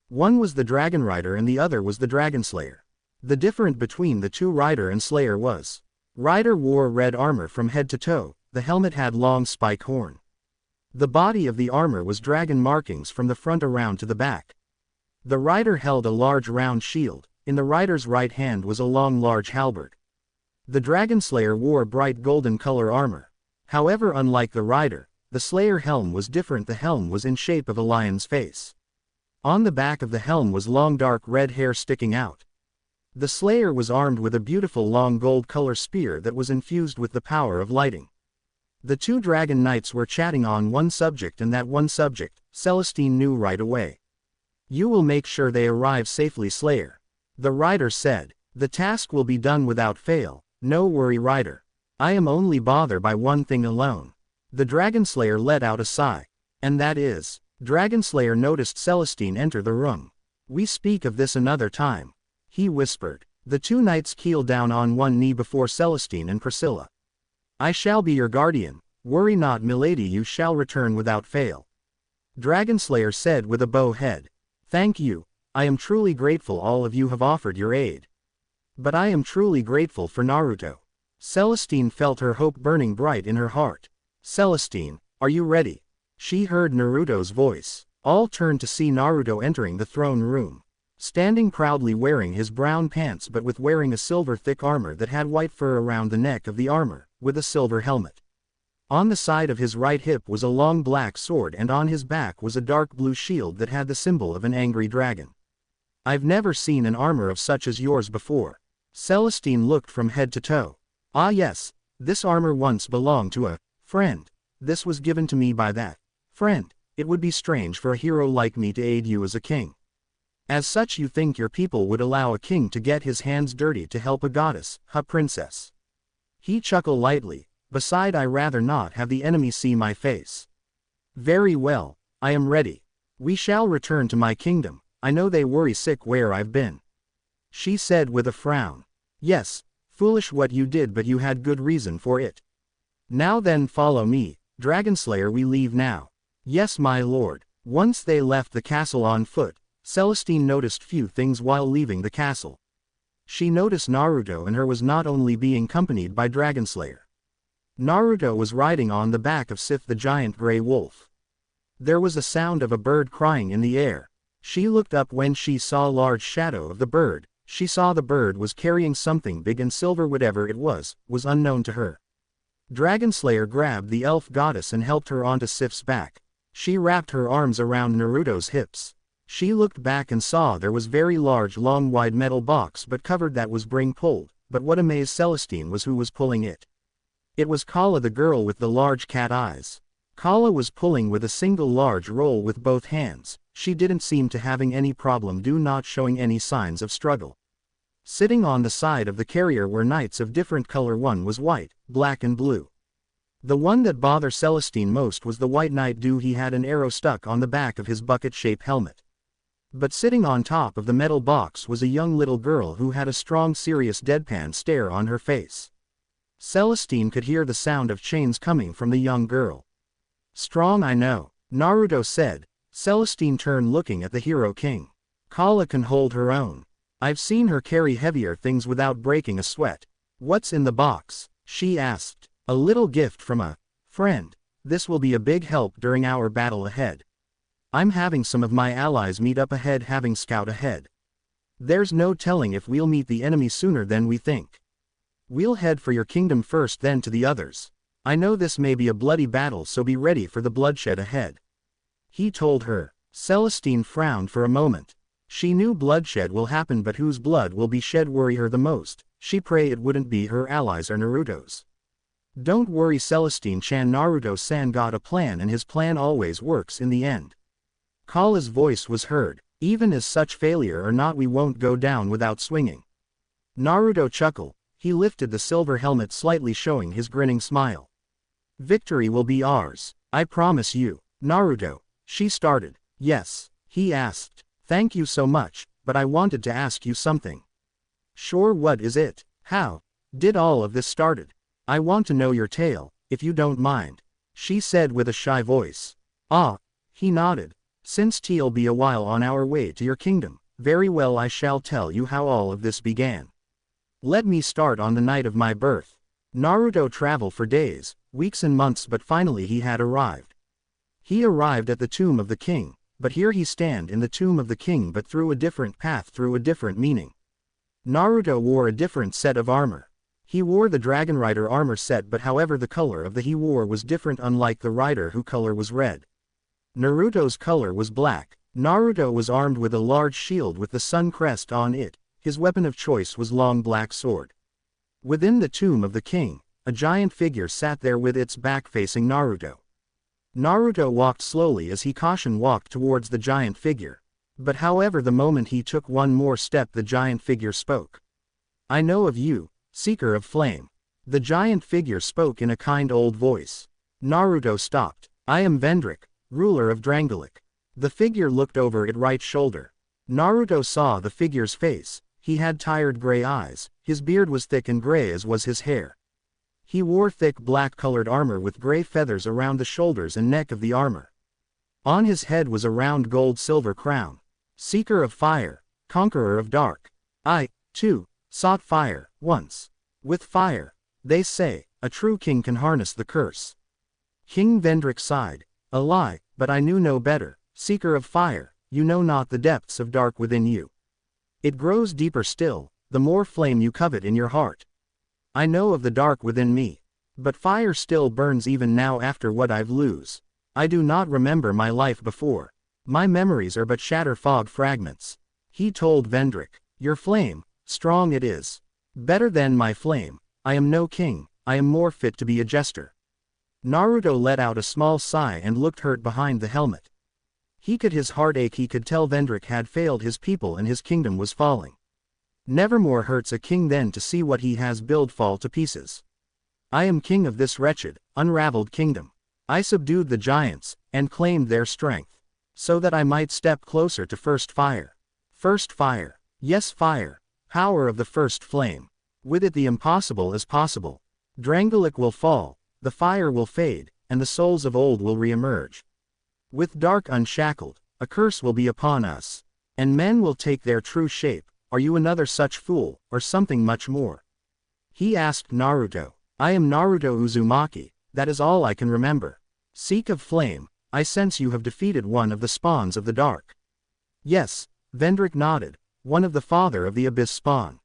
One was the dragon rider and the other was the dragon slayer. The difference between the two rider and slayer was, rider wore red armor from head to toe, the helmet had long spike horn. The body of the armor was dragon markings from the front around to the back. The rider held a large round shield. In the rider's right hand was a long large halberd. The dragon slayer wore bright golden color armor. However, unlike the rider, the slayer helm was different. The helm was in shape of a lion's face. On the back of the helm was long dark red hair sticking out. The slayer was armed with a beautiful long gold color spear that was infused with the power of lighting. The two dragon knights were chatting on one subject, and that one subject, Celestine knew right away. "You will make sure they arrive safely, Slayer," the rider said. "The task will be done without fail, no worry, rider. I am only bothered by one thing alone." The dragon slayer let out a sigh. "And that is?" Dragon slayer noticed Celestine enter the room. "We speak of this another time," he whispered. The two knights keeled down on one knee before Celestine and Priscilla. "I shall be your guardian. Worry not, milady, you shall return without fail." Dragonslayer said with a bow head. Thank you, I am truly grateful all of you have offered your aid. But I am truly grateful for Naruto. Celestine felt her hope burning bright in her heart. Celestine, are you ready? She heard Naruto's voice. All turned to see Naruto entering the throne room. Standing proudly wearing his brown pants but with wearing a silver thick armor that had white fur around the neck of the armor, with a silver helmet. On the side of his right hip was a long black sword and on his back was a dark blue shield that had the symbol of an angry dragon. I've never seen an armor of such as yours before. Celestine looked from head to toe. Ah yes, this armor once belonged to a friend. This was given to me by that friend. It would be strange for a hero like me to aid you as a king. As such you think your people would allow a king to get his hands dirty to help a goddess, a princess? He chuckled lightly. Beside I rather not have the enemy see my face. Very well, I am ready. We shall return to my kingdom, I know they worry sick where I've been. She said with a frown. Yes, foolish what you did but you had good reason for it. Now then follow me, Dragonslayer we leave now. Yes my lord. Once they left the castle on foot, Celestine noticed few things while leaving the castle. She noticed Naruto and her was not only being accompanied by Dragonslayer. Naruto was riding on the back of Sif the giant gray wolf. There was a sound of a bird crying in the air. She looked up when she saw a large shadow of the bird. She saw the bird was carrying something big and silver whatever it was unknown to her. Dragonslayer grabbed the elf goddess and helped her onto Sif's back. She wrapped her arms around Naruto's hips. She looked back and saw there was very large long wide metal box but covered that was being pulled, but what amazed Celestine was who was pulling it. It was Kala the girl with the large cat eyes. Kala was pulling with a single large roll with both hands. She didn't seem to having any problem not showing any signs of struggle. Sitting on the side of the carrier were knights of different color, one was white, black and blue. The one that bothered Celestine most was the white knight he had an arrow stuck on the back of his bucket-shaped helmet. But sitting on top of the metal box was a young little girl who had a strong serious deadpan stare on her face. Celestine could hear the sound of chains coming from the young girl. Strong I know, Naruto said. Celestine turned looking at the hero king. Kala can hold her own. I've seen her carry heavier things without breaking a sweat. What's in the box? She asked. A little gift from a friend. This will be a big help during our battle ahead. I'm having some of my allies meet up ahead having scout ahead. There's no telling if we'll meet the enemy sooner than we think. We'll head for your kingdom first then to the others. I know this may be a bloody battle so be ready for the bloodshed ahead. He told her. Celestine frowned for a moment. She knew bloodshed will happen but whose blood will be shed worry her the most. She pray it wouldn't be her allies or Naruto's. Don't worry Celestine-chan, Naruto-san got a plan and his plan always works in the end. Kala's voice was heard. Even as such failure or not we won't go down without swinging. Naruto chuckled. He lifted the silver helmet slightly showing his grinning smile. Victory will be ours. I promise you. Naruto. She started. Yes. He asked. Thank you so much, but I wanted to ask you something. Sure, what is it? How did all of this started? I want to know your tale, if you don't mind. She said with a shy voice. Ah. He nodded. Since it'll be a while on our way to your kingdom, very well I shall tell you how all of this began. Let me start on the night of my birth. Naruto traveled for days, weeks and months but finally he had arrived. He arrived at the tomb of the king, but here he stand in the tomb of the king but through a different path through a different meaning. Naruto wore a different set of armor. He wore the Dragon Rider armor set but however the color of the he wore was different unlike the rider whose color was red. Naruto's color was black. Naruto was armed with a large shield with the sun crest on it. His weapon of choice was long black sword. Within the tomb of the king, a giant figure sat there with its back facing Naruto. Naruto walked slowly as he caution walked towards the giant figure. But however the moment he took one more step the giant figure spoke. I know of you, seeker of flame. The giant figure spoke in a kind old voice. Naruto stopped. I am Vendrick, ruler of Drangleic. The figure looked over its right shoulder. Naruto saw the figure's face. He had tired gray eyes, his beard was thick and gray as was his hair. He wore thick black-colored armor with gray feathers around the shoulders and neck of the armor. On his head was a round gold-silver crown. Seeker of fire, conqueror of dark. I, too, sought fire, once. With fire, they say, a true king can harness the curse. King Vendrick sighed. A lie, but I knew no better. Seeker of fire, you know not the depths of dark within you. It grows deeper still, the more flame you covet in your heart. I know of the dark within me. But fire still burns even now after what I've lose. I do not remember my life before. My memories are but shatter fog fragments. He told Vendrick, your flame, strong it is. Better than my flame. I am no king, I am more fit to be a jester. Naruto let out a small sigh and looked hurt behind the helmet. He could his heart ache. He could tell Vendrick had failed his people and his kingdom was falling. Nevermore hurts a king then to see what he has built fall to pieces. I am king of this wretched, unraveled kingdom. I subdued the giants, and claimed their strength. So that I might step closer to first fire. First fire. Yes, fire. Power of the first flame. With it the impossible is possible. Drangleic will fall, the fire will fade, and the souls of old will re-emerge. With dark unshackled, a curse will be upon us. And men will take their true shape. Are you another such fool, or something much more? He asked Naruto. I am Naruto Uzumaki, that is all I can remember. Seek of flame, I sense you have defeated one of the spawns of the dark. Yes, Vendrick nodded, one of the father of the abyss spawn.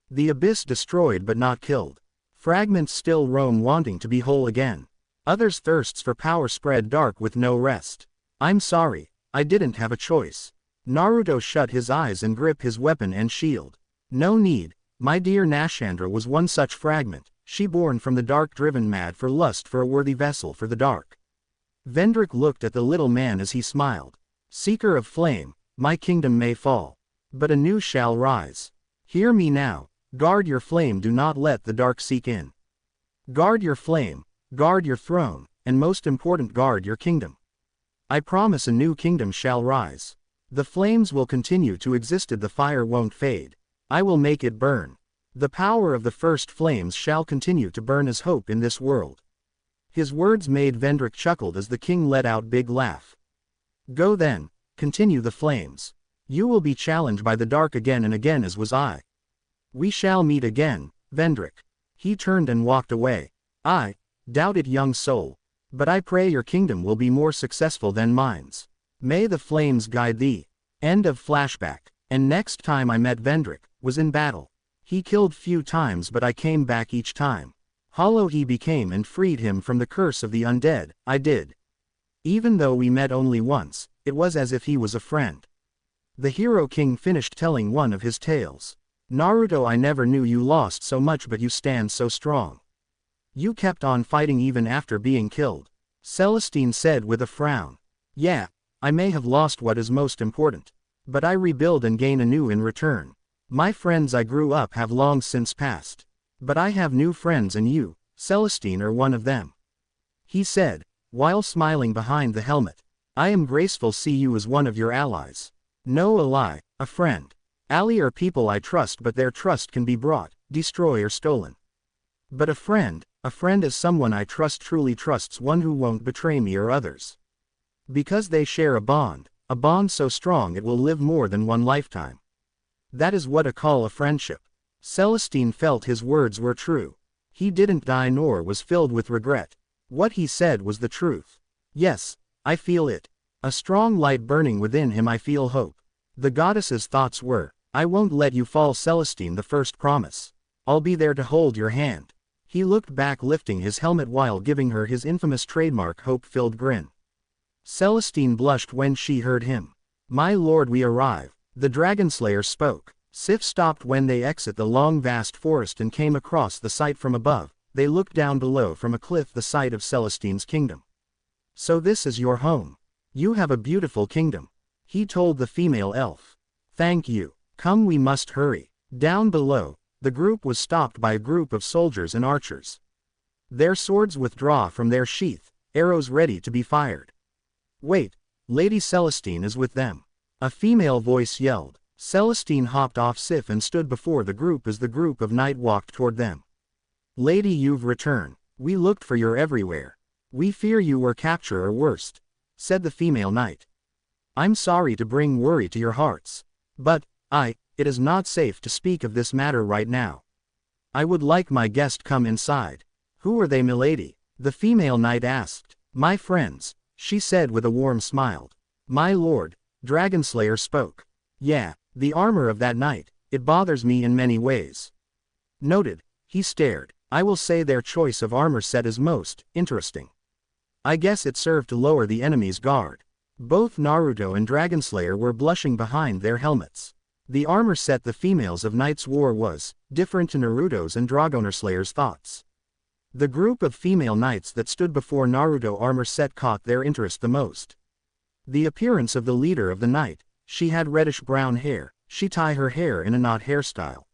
The abyss destroyed but not killed. Fragments still roam wanting to be whole again. Others thirsts for power spread dark with no rest. I'm sorry, I didn't have a choice. Naruto shut his eyes and gripped his weapon and shield. No need, my dear Nashandra was one such fragment. She born from the dark driven mad for lust for a worthy vessel for the dark. Vendrick looked at the little man as he smiled. Seeker of flame, my kingdom may fall. But a new shall rise. Hear me now, guard your flame, do not let the dark seek in. Guard your flame, guard your throne, and most important guard your kingdom. I promise a new kingdom shall rise. The flames will continue to exist, the fire won't fade. I will make it burn. The power of the first flames shall continue to burn as hope in this world. His words made Vendrick chuckled as the king let out big laugh. Go then, continue the flames. You will be challenged by the dark again and again as was I. We shall meet again, Vendrick. He turned and walked away. I doubt it, young soul. But I pray your kingdom will be more successful than mine's. May the flames guide thee. End of flashback. And next time I met Vendrick, was in battle. He killed few times but I came back each time. Hollow he became and freed him from the curse of the undead, I did. Even though we met only once, it was as if he was a friend. The hero king finished telling one of his tales. Naruto, I never knew you lost so much but you stand so strong. You kept on fighting even after being killed. Celestine said with a frown. Yeah, I may have lost what is most important. But I rebuild and gain anew in return. My friends I grew up have long since passed. But I have new friends and you, Celestine, are one of them. He said, while smiling behind the helmet. I am graceful see you as one of your allies. No ally, a friend. Ally are people I trust but their trust can be brought, destroyed or stolen. But a friend is someone I trust, truly trusts, one who won't betray me or others. Because they share a bond so strong it will live more than one lifetime. That is what I call a friendship. Celestine felt his words were true. He didn't die nor was filled with regret. What he said was the truth. Yes, I feel it. A strong light burning within him, I feel hope. The goddess's thoughts were, I won't let you fall, Celestine, the first promise. I'll be there to hold your hand. He looked back lifting his helmet while giving her his infamous trademark hope-filled grin. Celestine blushed when she heard him. My lord, we arrive. The Dragonslayer spoke. Sif stopped when they exit the long vast forest and came across the sight from above. They looked down below from a cliff, the sight of Celestine's kingdom. So this is your home. You have a beautiful kingdom. He told the female elf. Thank you. Come, we must hurry. Down below, the group was stopped by a group of soldiers and archers. Their swords withdraw from their sheath, arrows ready to be fired. Wait, Lady Celestine is with them. A female voice yelled. Celestine hopped off Sif and stood before the group as the group of night walked toward them. Lady, you've returned. We looked for you everywhere. We fear you were captured or worst. said the female knight. I'm sorry to bring worry to your hearts. But, it is not safe to speak of this matter right now. I would like my guest come inside. Who are they, milady? The female knight asked. My friends, she said with a warm smile. My lord, Dragonslayer spoke. Yeah, the armor of that knight, it bothers me in many ways. Noted, he stared. I will say their choice of armor set is most interesting. I guess it served to lower the enemy's guard. Both Naruto and Dragonslayer were blushing behind their helmets. The armor set the females of Knights War was different to Naruto's and Dragonerslayer's thoughts. The group of female knights that stood before Naruto armor set caught their interest the most. The appearance of the leader of the knight, she had reddish-brown hair, she tied her hair in a knot hairstyle.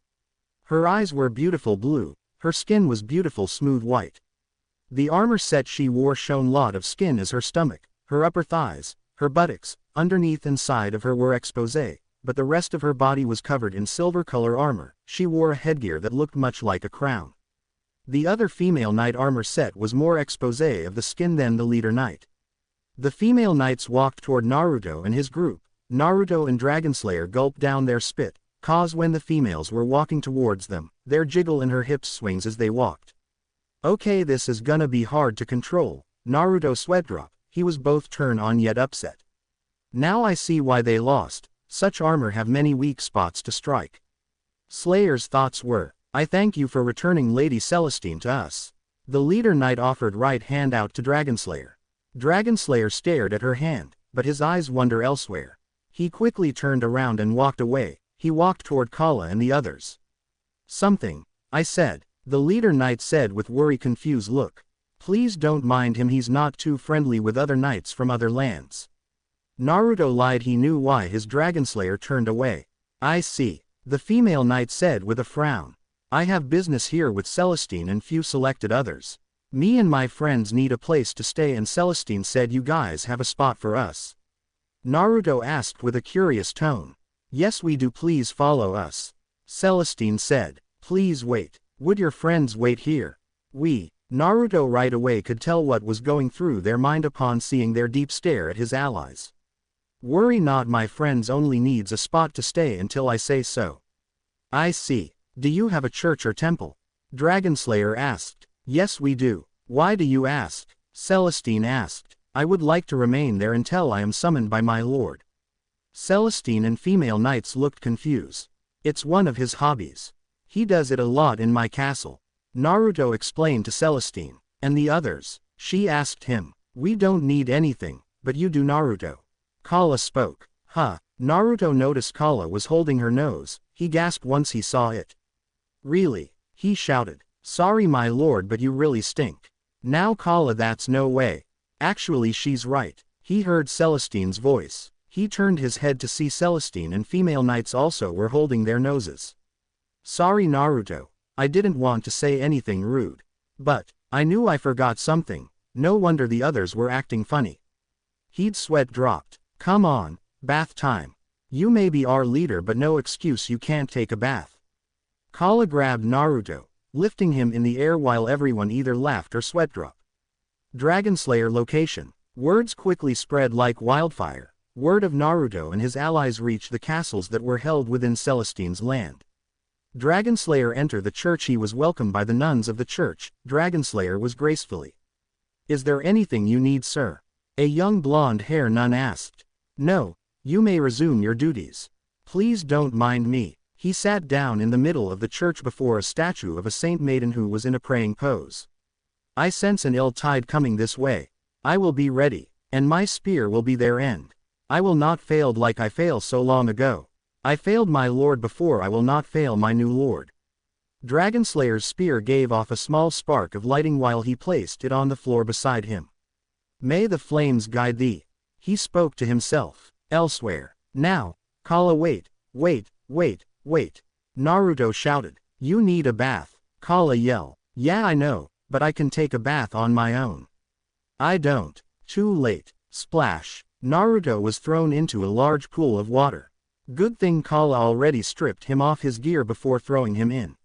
Her eyes were beautiful blue, her skin was beautiful smooth white. The armor set she wore shone lot of skin as her stomach, her upper thighs, her buttocks, underneath and side of her were exposé, but the rest of her body was covered in silver color armor. She wore a headgear that looked much like a crown. The other female knight armor set was more exposé of the skin than the leader knight. The female knights walked toward Naruto and his group. Naruto and Dragonslayer gulped down their spit, cause when the females were walking towards them, their jiggle in her hips swings as they walked. Okay, this is gonna be hard to control. Naruto sweat drop, he was both turn on yet upset. Now I see why they lost, such armor have many weak spots to strike. Slayer's thoughts were, I thank you for returning Lady Celestine to us. The leader knight offered right hand out to Dragonslayer. Dragonslayer stared at her hand, but his eyes wander elsewhere. He quickly turned around and walked away. He walked toward Kala and the others. Something, I said, the leader knight said with worry confused look. Please don't mind him, he's not too friendly with other knights from other lands. Naruto lied, he knew why his Dragonslayer turned away. I see, the female knight said with a frown. I have business here with Celestine and few selected others. Me and my friends need a place to stay and Celestine said you guys have a spot for us. Naruto asked with a curious tone. Yes we do, please follow us. Celestine said. Please wait. Would your friends wait here? Naruto right away could tell what was going through their mind upon seeing their deep stare at his allies. Worry not, my friends only needs a spot to stay until I say so. I see. Do you have a church or temple? Dragonslayer asked. Yes we do. Why do you ask? Celestine asked. I would like to remain there until I am summoned by my lord. Celestine and female knights looked confused. It's one of his hobbies. He does it a lot in my castle. Naruto explained to Celestine. And the others? She asked him. We don't need anything, but you do, Naruto. Kala spoke. Naruto noticed Kala was holding her nose. He gasped once he saw it. Really? He shouted. Sorry my lord, but you really stink. Now Kala, that's no way. Actually she's right. He heard Celestine's voice. He turned his head to see Celestine and female knights also were holding their noses. Sorry Naruto. I didn't want to say anything rude. But, I knew I forgot something. No wonder the others were acting funny. He'd sweat dropped. Come on, bath time. You may be our leader but no excuse you can't take a bath. Kala grabbed Naruto, lifting him in the air while everyone either laughed or sweat dropped. Dragonslayer location. Words quickly spread like wildfire. Word of Naruto and his allies reached the castles that were held within Celestine's land. Dragonslayer entered the church. He was welcomed by the nuns of the church. Dragonslayer was gracefully. Is there anything you need, sir? A young blonde-haired nun asked. No, you may resume your duties. Please don't mind me. He sat down in the middle of the church before a statue of a saint maiden who was in a praying pose. I sense an ill tide coming this way. I will be ready, and my spear will be their end. I will not fail like I failed so long ago. I failed my lord before, I will not fail my new lord. Dragonslayer's spear gave off a small spark of lighting while he placed it on the floor beside him. May the flames guide thee. He spoke to himself. Elsewhere. Now, Kala, wait. Naruto shouted. You need a bath. Kala yelled. Yeah I know, but I can take a bath on my own. I don't. Too late. Splash. Naruto was thrown into a large pool of water. Good thing Kala already stripped him off his gear before throwing him in.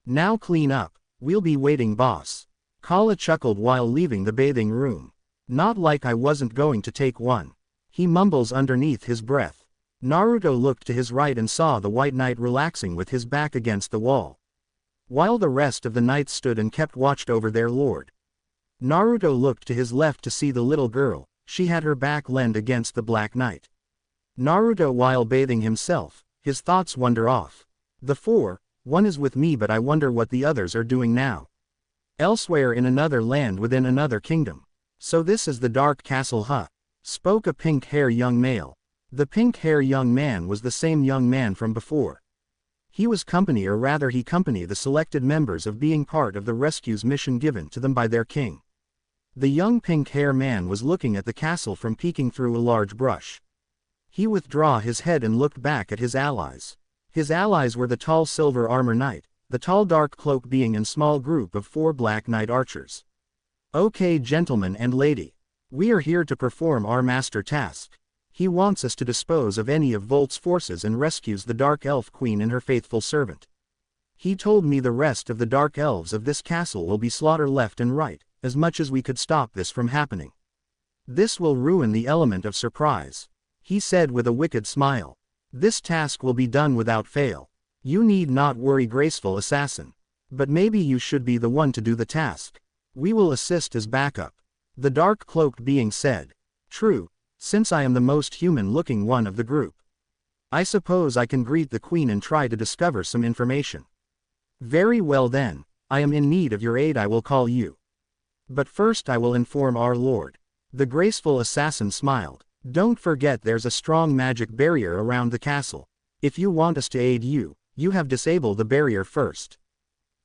Now clean up. We'll be waiting, boss. Kala chuckled while leaving the bathing room. Not like I wasn't going to take one. He mumbles underneath his breath. Naruto looked to his right and saw the White Knight relaxing with his back against the wall, while the rest of the knights stood and kept watch over their lord. Naruto looked to his left to see the little girl. She had her back leaned against the Black Knight. Naruto, while bathing himself, his thoughts wander off. The four, one is with me, but I wonder what the others are doing now. Elsewhere in another land within another kingdom. So this is the Dark Castle, huh? Spoke a pink-haired young male. The pink-haired young man was the same young man from before. He was company, or rather he accompanied the selected members of being part of the rescue's mission given to them by their king. The young pink-haired man was looking at the castle from peeking through a large brush. He withdrew his head and looked back at his allies. His allies were the tall silver armor knight, the tall dark cloak being and small group of 4 black knight archers. Okay, gentlemen and lady. We are here to perform our master task. He wants us to dispose of any of Volt's forces and rescues the Dark Elf Queen and her faithful servant. He told me the rest of the Dark Elves of this castle will be slaughtered left and right, as much as we could stop this from happening. This will ruin the element of surprise. He said with a wicked smile. This task will be done without fail. You need not worry, graceful assassin. But maybe you should be the one to do the task. We will assist as backup. The dark cloaked being said. True, since I am the most human-looking one of the group. I suppose I can greet the queen and try to discover some information. Very well then, I am in need of your aid. I will call you. But first I will inform our lord. The graceful assassin smiled. Don't forget there's a strong magic barrier around the castle. If you want us to aid you, you have disabled the barrier first.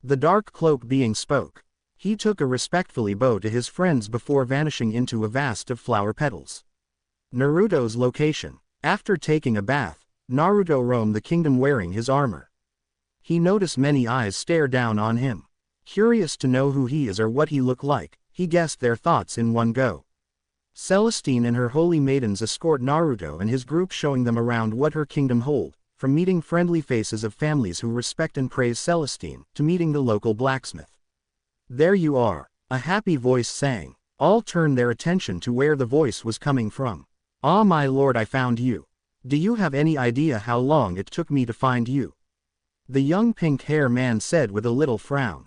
The dark cloak being spoke. He took a respectfully bow to his friends before vanishing into a vast of flower petals. Naruto's location. After taking a bath, Naruto roamed the kingdom wearing his armor. He noticed many eyes stare down on him. Curious to know who he is or what he looked like, he guessed their thoughts in one go. Celestine and her holy maidens escort Naruto and his group, showing them around what her kingdom hold, from meeting friendly faces of families who respect and praise Celestine, to meeting the local blacksmith. There you are, a happy voice sang. All turned their attention to where the voice was coming from. Ah, my lord, I found you. Do you have any idea how long it took me to find you? The young pink-haired man said with a little frown.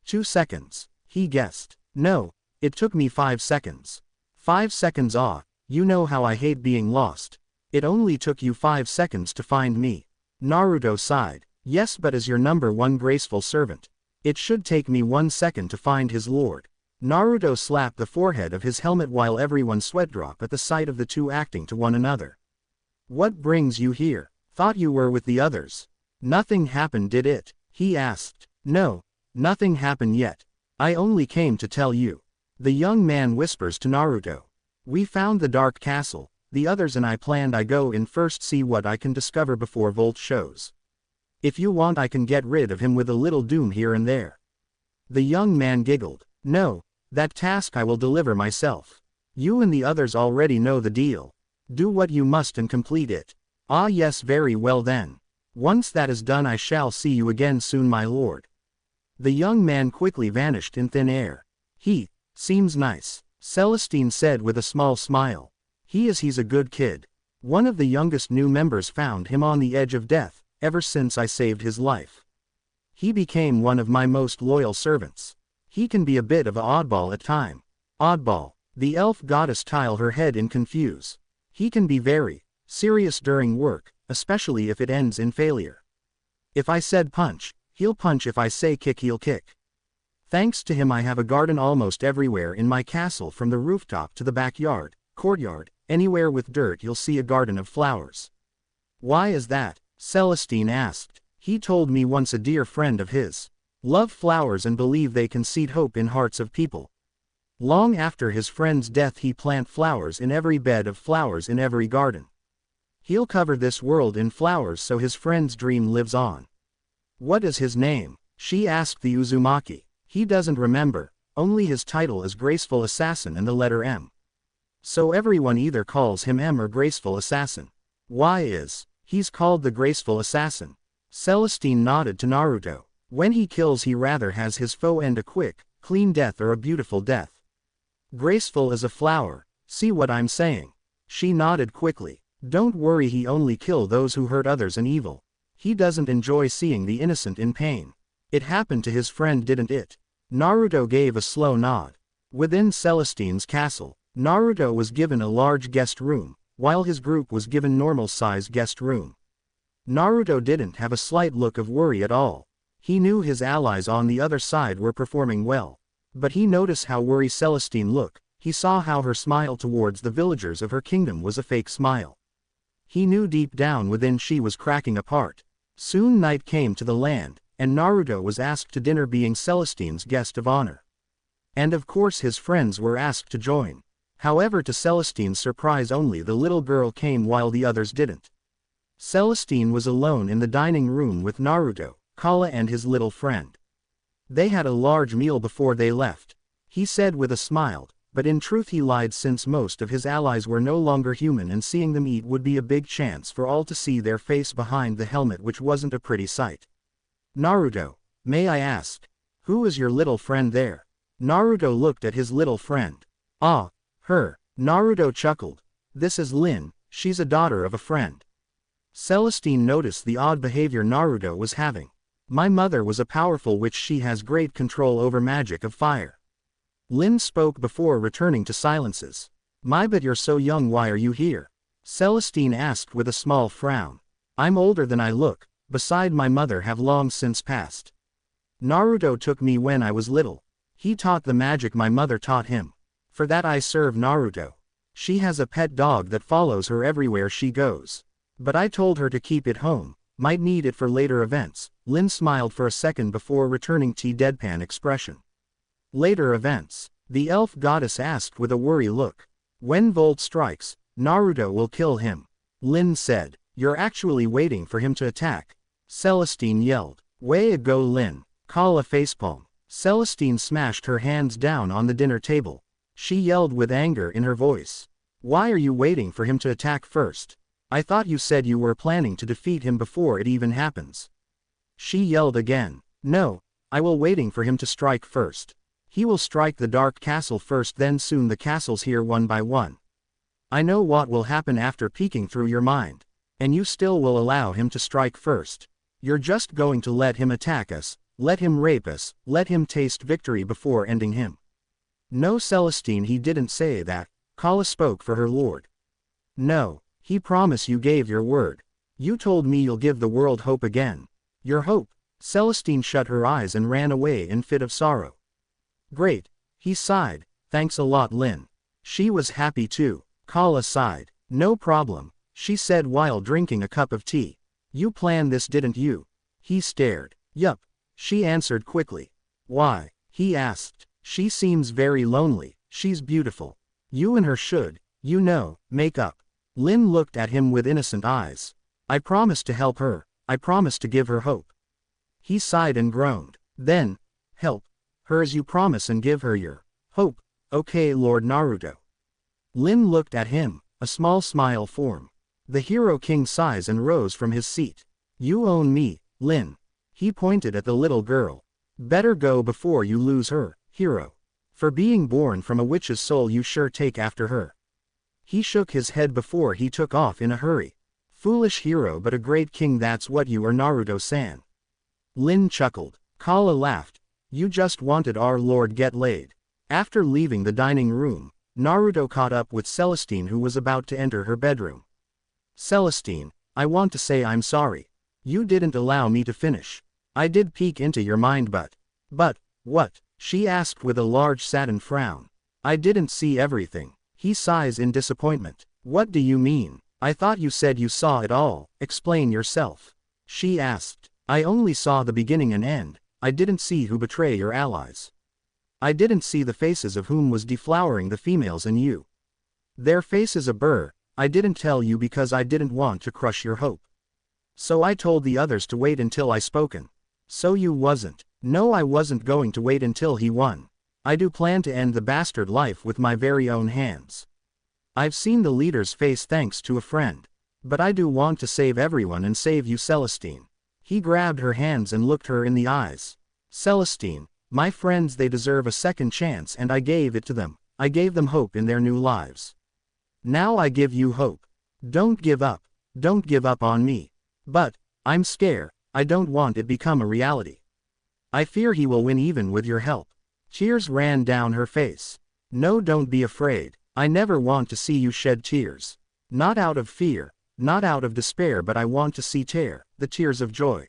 2 seconds, he guessed. No, it took me 5 seconds. 5 seconds, ah, you know how I hate being lost. It only took you 5 seconds to find me. Naruto sighed. Yes, but as your number 1 graceful servant, it should take me 1 second to find his lord. Naruto slapped the forehead of his helmet while everyone sweat dropped at the sight of the two acting to one another. What brings you here? Thought you were with the others. Nothing happened, did it? He asked. No, nothing happened yet. I only came to tell you. The young man whispers to Naruto. We found the dark castle. The others and I planned I go in first, see what I can discover before Volt shows. If you want, I can get rid of him with a little doom here and there. The young man giggled. No, that task I will deliver myself. You and the others already know the deal. Do what you must and complete it. Ah yes, very well then. Once that is done I shall see you again soon, my lord. The young man quickly vanished in thin air. He seems nice, Celestine said with a small smile. He's a good kid. One of the youngest new members found him on the edge of death. Ever since I saved his life, he became one of my most loyal servants. He can be a bit of an oddball at time. Oddball. The elf goddess tiled her head in confuse. He can be very serious during work, especially if it ends in failure. If I said punch, he'll punch. If I say kick, he'll kick. Thanks to him I have a garden almost everywhere in my castle, from the rooftop to the backyard, courtyard, anywhere with dirt you'll see a garden of flowers. Why is that? Celestine asked. He told me once a dear friend of his loved flowers and believed they can seed hope in hearts of people. Long after his friend's death he plant flowers in every bed of flowers in every garden. He'll cover this world in flowers so his friend's dream lives on. What is his name? She asked the Uzumaki. He doesn't remember, only his title is Graceful Assassin and the letter M. So everyone either calls him M or Graceful Assassin. Why is he's called the Graceful Assassin? Celestine nodded to Naruto. When he kills he rather has his foe end a quick, clean death or a beautiful death. Graceful as a flower, see what I'm saying? She nodded quickly. Don't worry, he only kill those who hurt others and evil. He doesn't enjoy seeing the innocent in pain. It happened to his friend, didn't it? Naruto gave a slow nod. Within Celestine's castle, Naruto was given a large guest room, while his group was given normal-size guest room. Naruto didn't have a slight look of worry at all. He knew his allies on the other side were performing well. But he noticed how worried Celestine looked. He saw how her smile towards the villagers of her kingdom was a fake smile. He knew deep down within she was cracking apart. Soon night came to the land, and Naruto was asked to dinner, being Celestine's guest of honor. And of course his friends were asked to join. However, to Celestine's surprise, only the little girl came while the others didn't. Celestine was alone in the dining room with Naruto, Kala and his little friend. They had a large meal before they left. He said with a smile, but in truth he lied, since most of his allies were no longer human and seeing them eat would be a big chance for all to see their face behind the helmet, which wasn't a pretty sight. Naruto, may I ask, who is your little friend there? Naruto looked at his little friend. Ah, her. Naruto chuckled. This is Lin, she's a daughter of a friend. Celestine noticed the odd behavior Naruto was having. My mother was a powerful witch, she has great control over magic of fire. Lin spoke before returning to silences. My, but you're so young, why are you here? Celestine asked with a small frown. I'm older than I look, beside my mother have long since passed. Naruto took me when I was little. He taught the magic my mother taught him. For that I serve Naruto. She has a pet dog that follows her everywhere she goes. But I told her to keep it home, might need it for later events. Lin smiled for a second before returning to deadpan expression. Later events, the elf goddess asked with a worry look. When Volt strikes, Naruto will kill him. Lin said, you're actually waiting for him to attack. Celestine yelled, way to go Lin. Kala facepalm. Celestine smashed her hands down on the dinner table. She yelled with anger in her voice. Why are you waiting for him to attack first? I thought you said you were planning to defeat him before it even happens. She yelled again. No, I will waiting for him to strike first. He will strike the dark castle first, then soon the castles here one by one. I know what will happen after peeking through your mind. And you still will allow him to strike first. You're just going to let him attack us, let him rape us, let him taste victory before ending him. No Celestine, he didn't say that. Kala spoke for her lord. No, he promised, you gave your word. You told me you'll give the world hope again. Your hope. Celestine shut her eyes and ran away in fit of sorrow. Great, he sighed, thanks a lot Lin. She was happy too. Kala sighed. No problem, she said while drinking a cup of tea. You planned this, didn't you? He stared. Yup, she answered quickly. Why? He asked. She seems very lonely, she's beautiful. You and her should, you know, make up. Lin looked at him with innocent eyes. I promised to help her, I promised to give her hope. He sighed and groaned. Then, help her as you promise and give her your hope, okay Lord Naruto. Lin looked at him, a small smile formed. The hero king sighs and rose from his seat. You own me, Lin. He pointed at the little girl. Better go before you lose her, hero. For being born from a witch's soul you sure take after her. He shook his head before he took off in a hurry. Foolish hero but a great king, that's what you are Naruto-san. Lin chuckled. Kala laughed. You just wanted our lord get laid. After leaving the dining room, Naruto caught up with Celestine, who was about to enter her bedroom. Celestine, I want to say I'm sorry. You didn't allow me to finish. I did peek into your mind but, what? She asked with a large saddened frown. I didn't see everything. He sighs in disappointment. What do you mean? I thought you said you saw it all, explain yourself. She asked. I only saw the beginning and end. I didn't see who betray your allies. I didn't see the faces of whom was deflowering the females and you. Their faces a burr. I didn't tell you because I didn't want to crush your hope. So I told the others to wait until I spoken. So you wasn't. No, I wasn't going to wait until he won. I do plan to end the bastard life with my very own hands. I've seen the leader's face thanks to a friend. But I do want to save everyone and save you Celestine. He grabbed her hands and looked her in the eyes. Celestine, my friends, they deserve a second chance and I gave it to them. I gave them hope in their new lives. Now I give you hope. Don't give up. Don't give up on me. But, I'm scared, I don't want it become a reality. I fear he will win even with your help. Tears ran down her face. No, don't be afraid. I never want to see you shed tears. Not out of fear, not out of despair, but I want to see the tears of joy.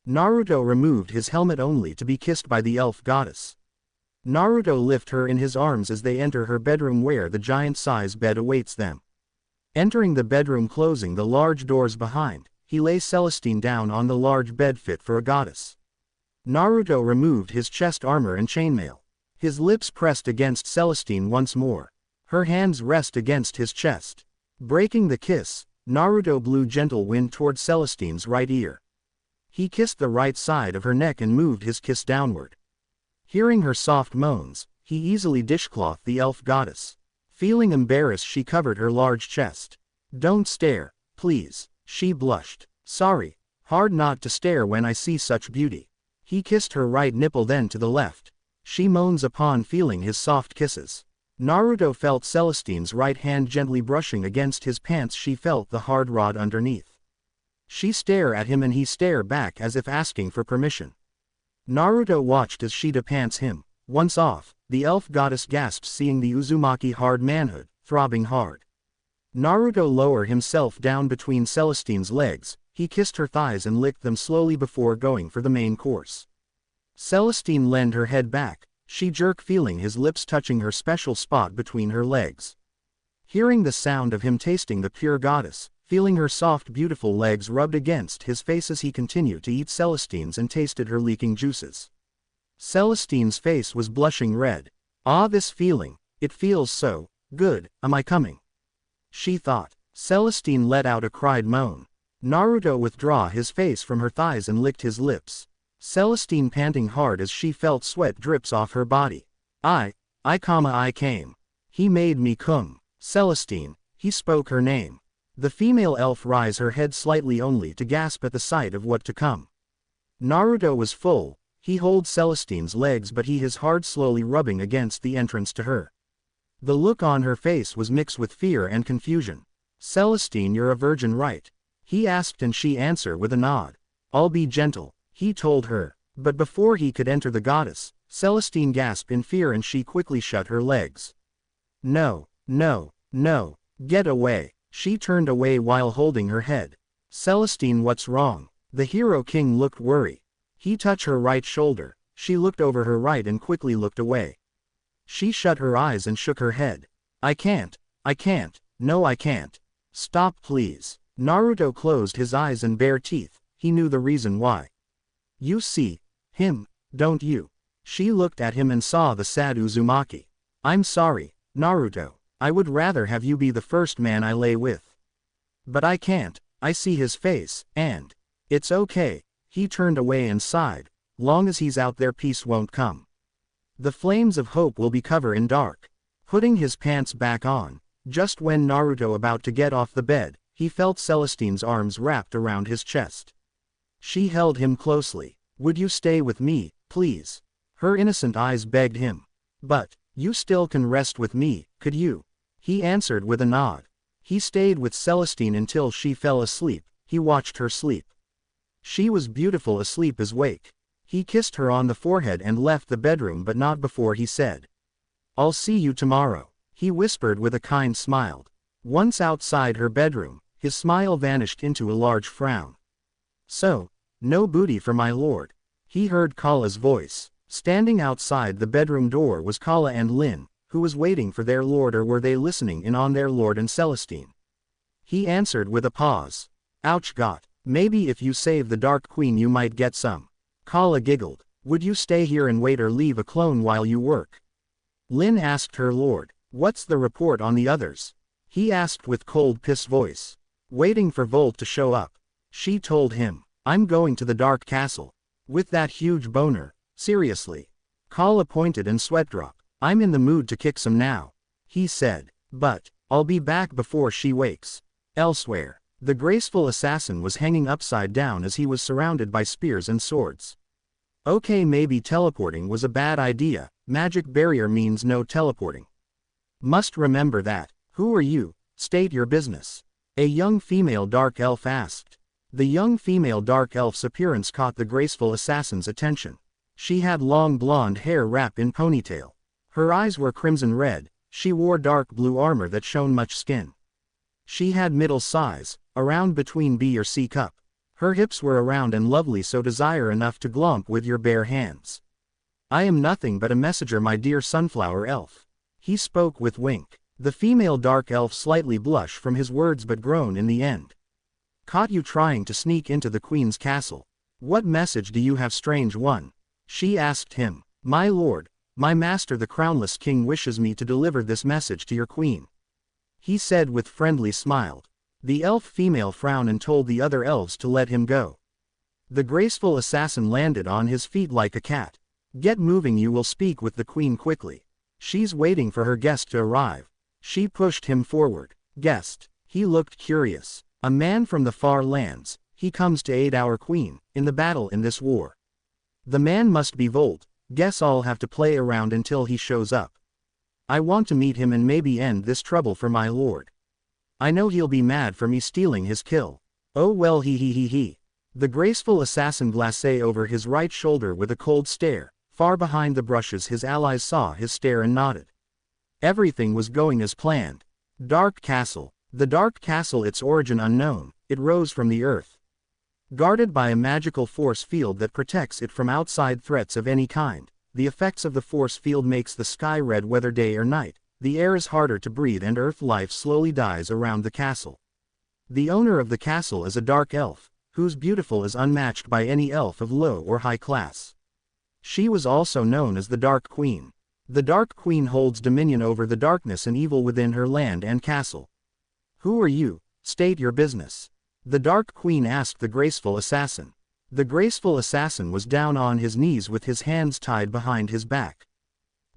Naruto removed his helmet only to be kissed by the elf goddess. Naruto lifted her in his arms as they enter her bedroom where the giant-size bed awaits them. Entering the bedroom, closing the large doors behind, he lays Celestine down on the large bed fit for a goddess. Naruto removed his chest armor and chainmail. His lips pressed against Celestine once more. Her hands rest against his chest. Breaking the kiss, Naruto blew gentle wind toward Celestine's right ear. He kissed the right side of her neck and moved his kiss downward. Hearing her soft moans, he easily dishclothed the elf goddess. Feeling embarrassed, she covered her large chest. Don't stare, please, she blushed. Sorry, hard not to stare when I see such beauty. He kissed her right nipple, then to the left. She moans upon feeling his soft kisses. Naruto felt Celestine's right hand gently brushing against his pants. She felt the hard rod underneath. She stared at him and he stared back as if asking for permission. Naruto watched as she pants him. Once off, the elf goddess gasped, seeing the Uzumaki hard manhood, throbbing hard. Naruto lowered himself down between Celestine's legs. He kissed her thighs and licked them slowly before going for the main course. Celestine leaned her head back. She jerked, feeling his lips touching her special spot between her legs. Hearing the sound of him tasting the pure goddess, feeling her soft beautiful legs rubbed against his face as he continued to eat Celestine's and tasted her leaking juices. Celestine's face was blushing red. Ah, this feeling, it feels so good, am I coming? She thought. Celestine let out a cried moan. Naruto withdrew his face from her thighs and licked his lips. Celestine panting hard as she felt sweat drips off her body. I came. He made me come. Celestine, he spoke her name. The female elf raised her head slightly only to gasp at the sight of what to come. Naruto was full. He held Celestine's legs, but his hard slowly rubbing against the entrance to her. The look on her face was mixed with fear and confusion. Celestine, you're a virgin, right? He asked, and she answered with a nod. I'll be gentle, he told her. But before he could enter the goddess, Celestine gasped in fear and she quickly shut her legs. No, no, no, get away. She turned away while holding her head. Celestine, what's wrong? The Hero King looked worried. He touched her right shoulder. She looked over her right and quickly looked away. She shut her eyes and shook her head. I can't, no I can't. Stop please. Naruto closed his eyes and bare teeth. He knew the reason why. You see him, don't you? She looked at him and saw the sad Uzumaki. I'm sorry, Naruto. I would rather have you be the first man I lay with. But I can't, I see his face, and it's okay. He turned away and sighed. Long as he's out there, peace won't come. The flames of hope will be covered in dark. Putting his pants back on, just when Naruto about to get off the bed, he felt Celestine's arms wrapped around his chest. She held him closely. Would you stay with me, please? Her innocent eyes begged him. But, you still can rest with me, could you? He answered with a nod. He stayed with Celestine until she fell asleep. He watched her sleep. She was beautiful asleep as wake. He kissed her on the forehead and left the bedroom, but not before he said, I'll see you tomorrow. He whispered with a kind smile. Once outside her bedroom, his smile vanished into a large frown. So, no booty for my lord. He heard Kalla's voice. Standing outside the bedroom door was Kalla and Lin, who was waiting for their lord, or were they listening in on their lord and Celestine? He answered with a pause. Ouch, got. Maybe if you save the Dark Queen you might get some. Kalla giggled. Would you stay here and wait or leave a clone while you work? Lin asked her lord. What's the report on the others? He asked with cold piss voice. Waiting for Volt to show up. She told him. I'm going to the Dark Castle. With that huge boner. Seriously. Kalla pointed and sweat dropped. I'm in the mood to kick some now. He said. But, I'll be back before she wakes. Elsewhere, the graceful assassin was hanging upside down as he was surrounded by spears and swords. Okay, maybe teleporting was a bad idea. Magic barrier means no teleporting. Must remember that. Who are you? State your business. A young female dark elf asked. The young female dark elf's appearance caught the graceful assassin's attention. She had long blonde hair wrapped in ponytail. Her eyes were crimson red, she wore dark blue armor that shone much skin. She had middle size, around between B or C cup. Her hips were around and lovely, so desire enough to glomp with your bare hands. I am nothing but a messenger, my dear sunflower elf. He spoke with wink. The female dark elf slightly blushed from his words but groaned in the end. Caught you trying to sneak into the queen's castle. What message do you have, strange one? She asked him. My lord, my master the crownless king wishes me to deliver this message to your queen. He said with friendly smile. The elf female frowned and told the other elves to let him go. The graceful assassin landed on his feet like a cat. Get moving, you will speak with the queen quickly. She's waiting for her guest to arrive. She pushed him forward. Guest. He looked curious. A man from the far lands. He comes to aid our queen, in the battle in this war. The man must be Volt. Guess I'll have to play around until he shows up. I want to meet him and maybe end this trouble for my lord. I know he'll be mad for me stealing his kill. Oh well, he. The graceful assassin glacé over his right shoulder with a cold stare. Far behind the brushes his allies saw his stare and nodded. Everything was going as planned. Dark Castle. The Dark Castle, its origin unknown, it rose from the earth. Guarded by a magical force field that protects it from outside threats of any kind. The effects of the force field makes the sky red whether day or night. The air is harder to breathe and earth life slowly dies around the castle. The owner of the castle is a dark elf, whose beautiful is unmatched by any elf of low or high class. She was also known as the Dark Queen. The Dark Queen holds dominion over the darkness and evil within her land and castle. Who are you? State your business. The Dark Queen asked the graceful assassin. The graceful assassin was down on his knees with his hands tied behind his back.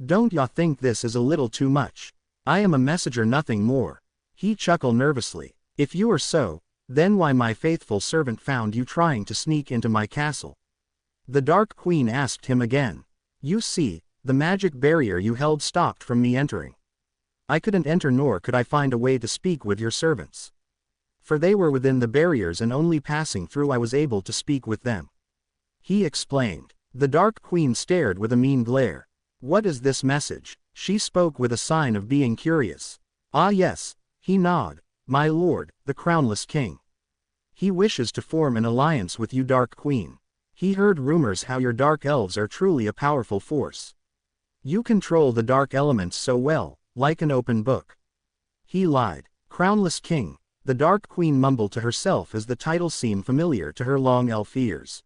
Don't ya think this is a little too much? I am a messenger, nothing more. He chuckled nervously. If you are so, then why my faithful servant found you trying to sneak into my castle? The Dark Queen asked him again. You see, the magic barrier you held stopped from me entering. I couldn't enter, nor could I find a way to speak with your servants. For they were within the barriers and only passing through I was able to speak with them. He explained. The Dark Queen stared with a mean glare. What is this message? She spoke with a sign of being curious. Ah yes, he nodded. My lord, the crownless king. He wishes to form an alliance with you, Dark Queen. He heard rumors how your dark elves are truly a powerful force. You control the dark elements so well, like an open book. He lied. Crownless king. The Dark Queen mumbled to herself as the title seemed familiar to her long elf ears.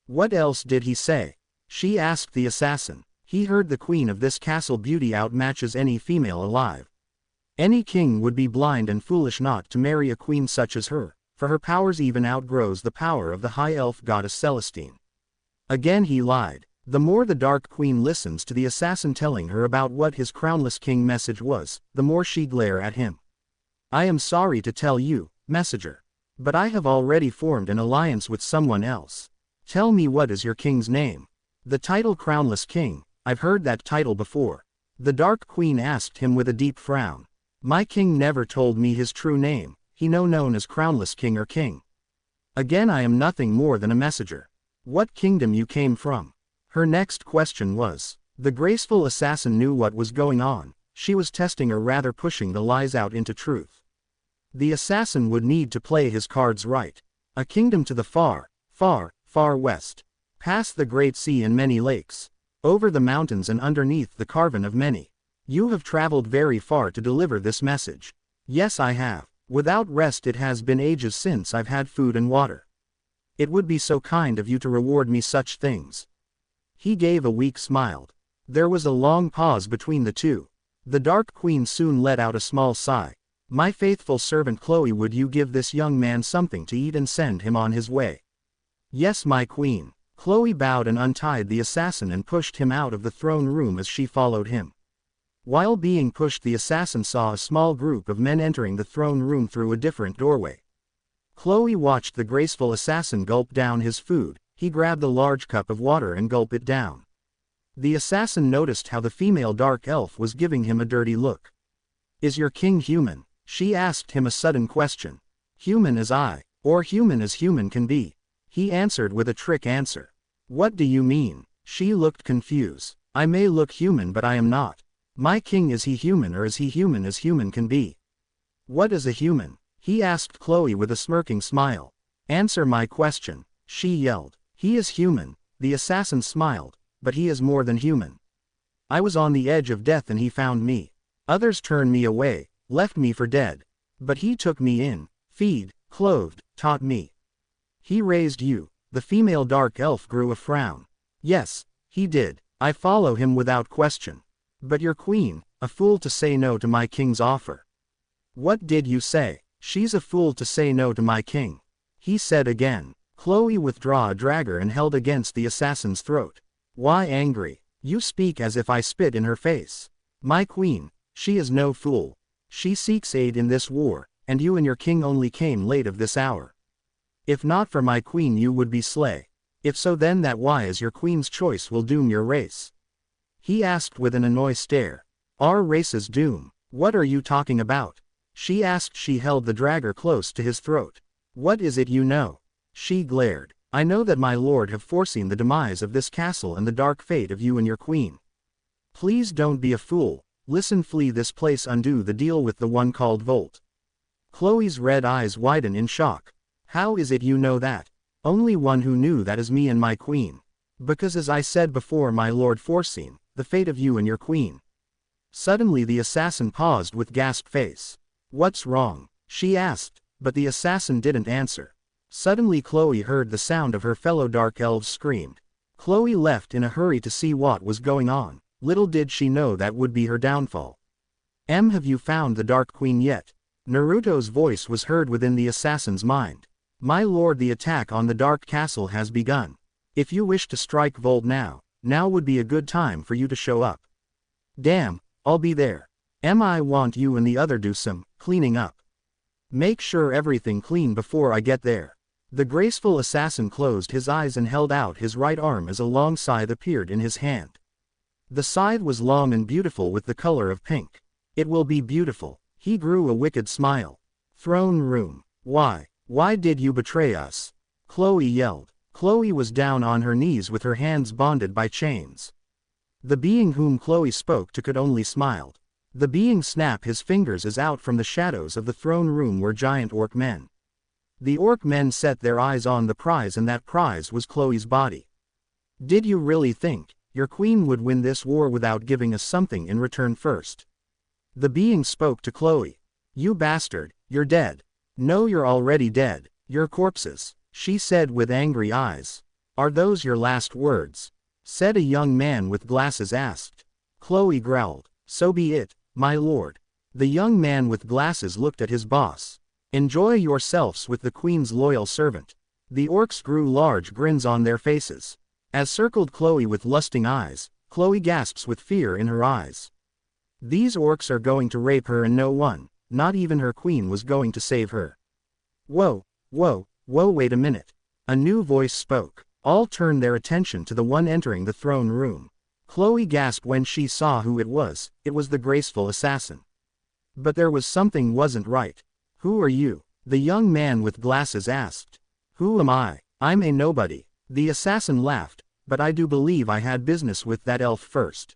What else did he say? She asked the assassin. He heard the queen of this castle beauty outmatches any female alive. Any king would be blind and foolish not to marry a queen such as her, for her powers even outgrows the power of the high elf goddess Celestine. Again he lied. The more the Dark Queen listens to the assassin telling her about what his crownless king message was, the more she glare at him. I am sorry to tell you, messenger, but I have already formed an alliance with someone else. Tell me, what is your king's name? The title Crownless King. I've heard that title before. The Dark Queen asked him with a deep frown. My king never told me his true name. He known as Crownless King or King. Again, I am nothing more than a messenger. What kingdom you came from? Her next question was. The graceful assassin knew what was going on. She was testing, or rather pushing the lies out into truth. The assassin would need to play his cards right. A kingdom to the far, far, far west. Past the great sea and many lakes. Over the mountains and underneath the carven of many. You have traveled very far to deliver this message. Yes, I have. Without rest it has been ages since I've had food and water. It would be so kind of you to reward me such things. He gave a weak smile. There was a long pause between the two. The Dark Queen soon let out a small sigh. My faithful servant Chloe, would you give this young man something to eat and send him on his way? Yes, my queen. Chloe bowed and untied the assassin and pushed him out of the throne room as she followed him. While being pushed, the assassin saw a small group of men entering the throne room through a different doorway. Chloe watched the graceful assassin gulp down his food. He grabbed a large cup of water and gulped it down. The assassin noticed how the female dark elf was giving him a dirty look. Is your king human? She asked him a sudden question. Human as I, or human as human can be. He answered with a trick answer. What do you mean? She looked confused. I may look human but I am not. My king, is he human or is he human as human can be? What is a human? He asked Chloe with a smirking smile. Answer my question, she yelled. He is human, the assassin smiled, but he is more than human. I was on the edge of death and he found me. Others turned me away, left me for dead. But he took me in, feed, clothed, taught me. He raised you. The female dark elf grew a frown. Yes, he did. I follow him without question. But your queen, a fool to say no to my king's offer. What did you say? She's a fool to say no to my king. He said again. Chloe withdrew a dagger and held against the assassin's throat. Why angry? You speak as if I spit in her face. My queen, she is no fool. She seeks aid in this war, and you and your king only came late of this hour. If not for my queen you would be slay. If so then that why is your queen's choice will doom your race? He asked with an annoyed stare. Our race's doom? What are you talking about? She asked. She held the dagger close to his throat. What is it you know? She glared. I know that my lord have foreseen the demise of this castle and the dark fate of you and your queen. Please don't be a fool. Listen, flee this place, undo the deal with the one called Volt. Chloe's red eyes widen in shock. How is it you know that? Only one who knew that is me and my queen. Because as I said before, my lord foreseen the fate of you and your queen. Suddenly the assassin paused with gasped face. What's wrong? She asked, but the assassin didn't answer. Suddenly Chloe heard the sound of her fellow dark elves screamed. Chloe left in a hurry to see what was going on. Little did she know that would be her downfall. Have you found the Dark Queen yet? Naruto's voice was heard within the assassin's mind. My lord, the attack on the Dark Castle has begun. If you wish to strike Volt now would be a good time for you to show up. Damn, I'll be there. I want you and the other do some cleaning up. Make sure everything clean before I get there. The graceful assassin closed his eyes and held out his right arm as a long scythe appeared in his hand. The scythe was long and beautiful with the color of pink. It will be beautiful. He grew a wicked smile. Throne room. Why did you betray us? Chloe yelled. Chloe was down on her knees with her hands bonded by chains. The being whom Chloe spoke to could only smiled. The being snapped his fingers as out from the shadows of the throne room were giant orc men. The orc men set their eyes on the prize, and that prize was Chloe's body. Did you really think your queen would win this war without giving us something in return first? The being spoke to Chloe. You bastard, you're dead. No, you're already dead. You're corpses, she said with angry eyes. Are those your last words? Said a young man with glasses asked. Chloe growled. So be it, my lord. The young man with glasses looked at his boss. Enjoy yourselves with the queen's loyal servant. The orcs grew large grins on their faces. As circled Chloe with lusting eyes, Chloe gasps with fear in her eyes. These orcs are going to rape her and no one, not even her queen, was going to save her. Whoa, wait a minute. A new voice spoke. All turned their attention to the one entering the throne room. Chloe gasped when she saw who it was. It was the graceful assassin. But there was something wasn't right. Who are you? The young man with glasses asked. Who am I? I'm a nobody. The assassin laughed, but I do believe I had business with that elf first.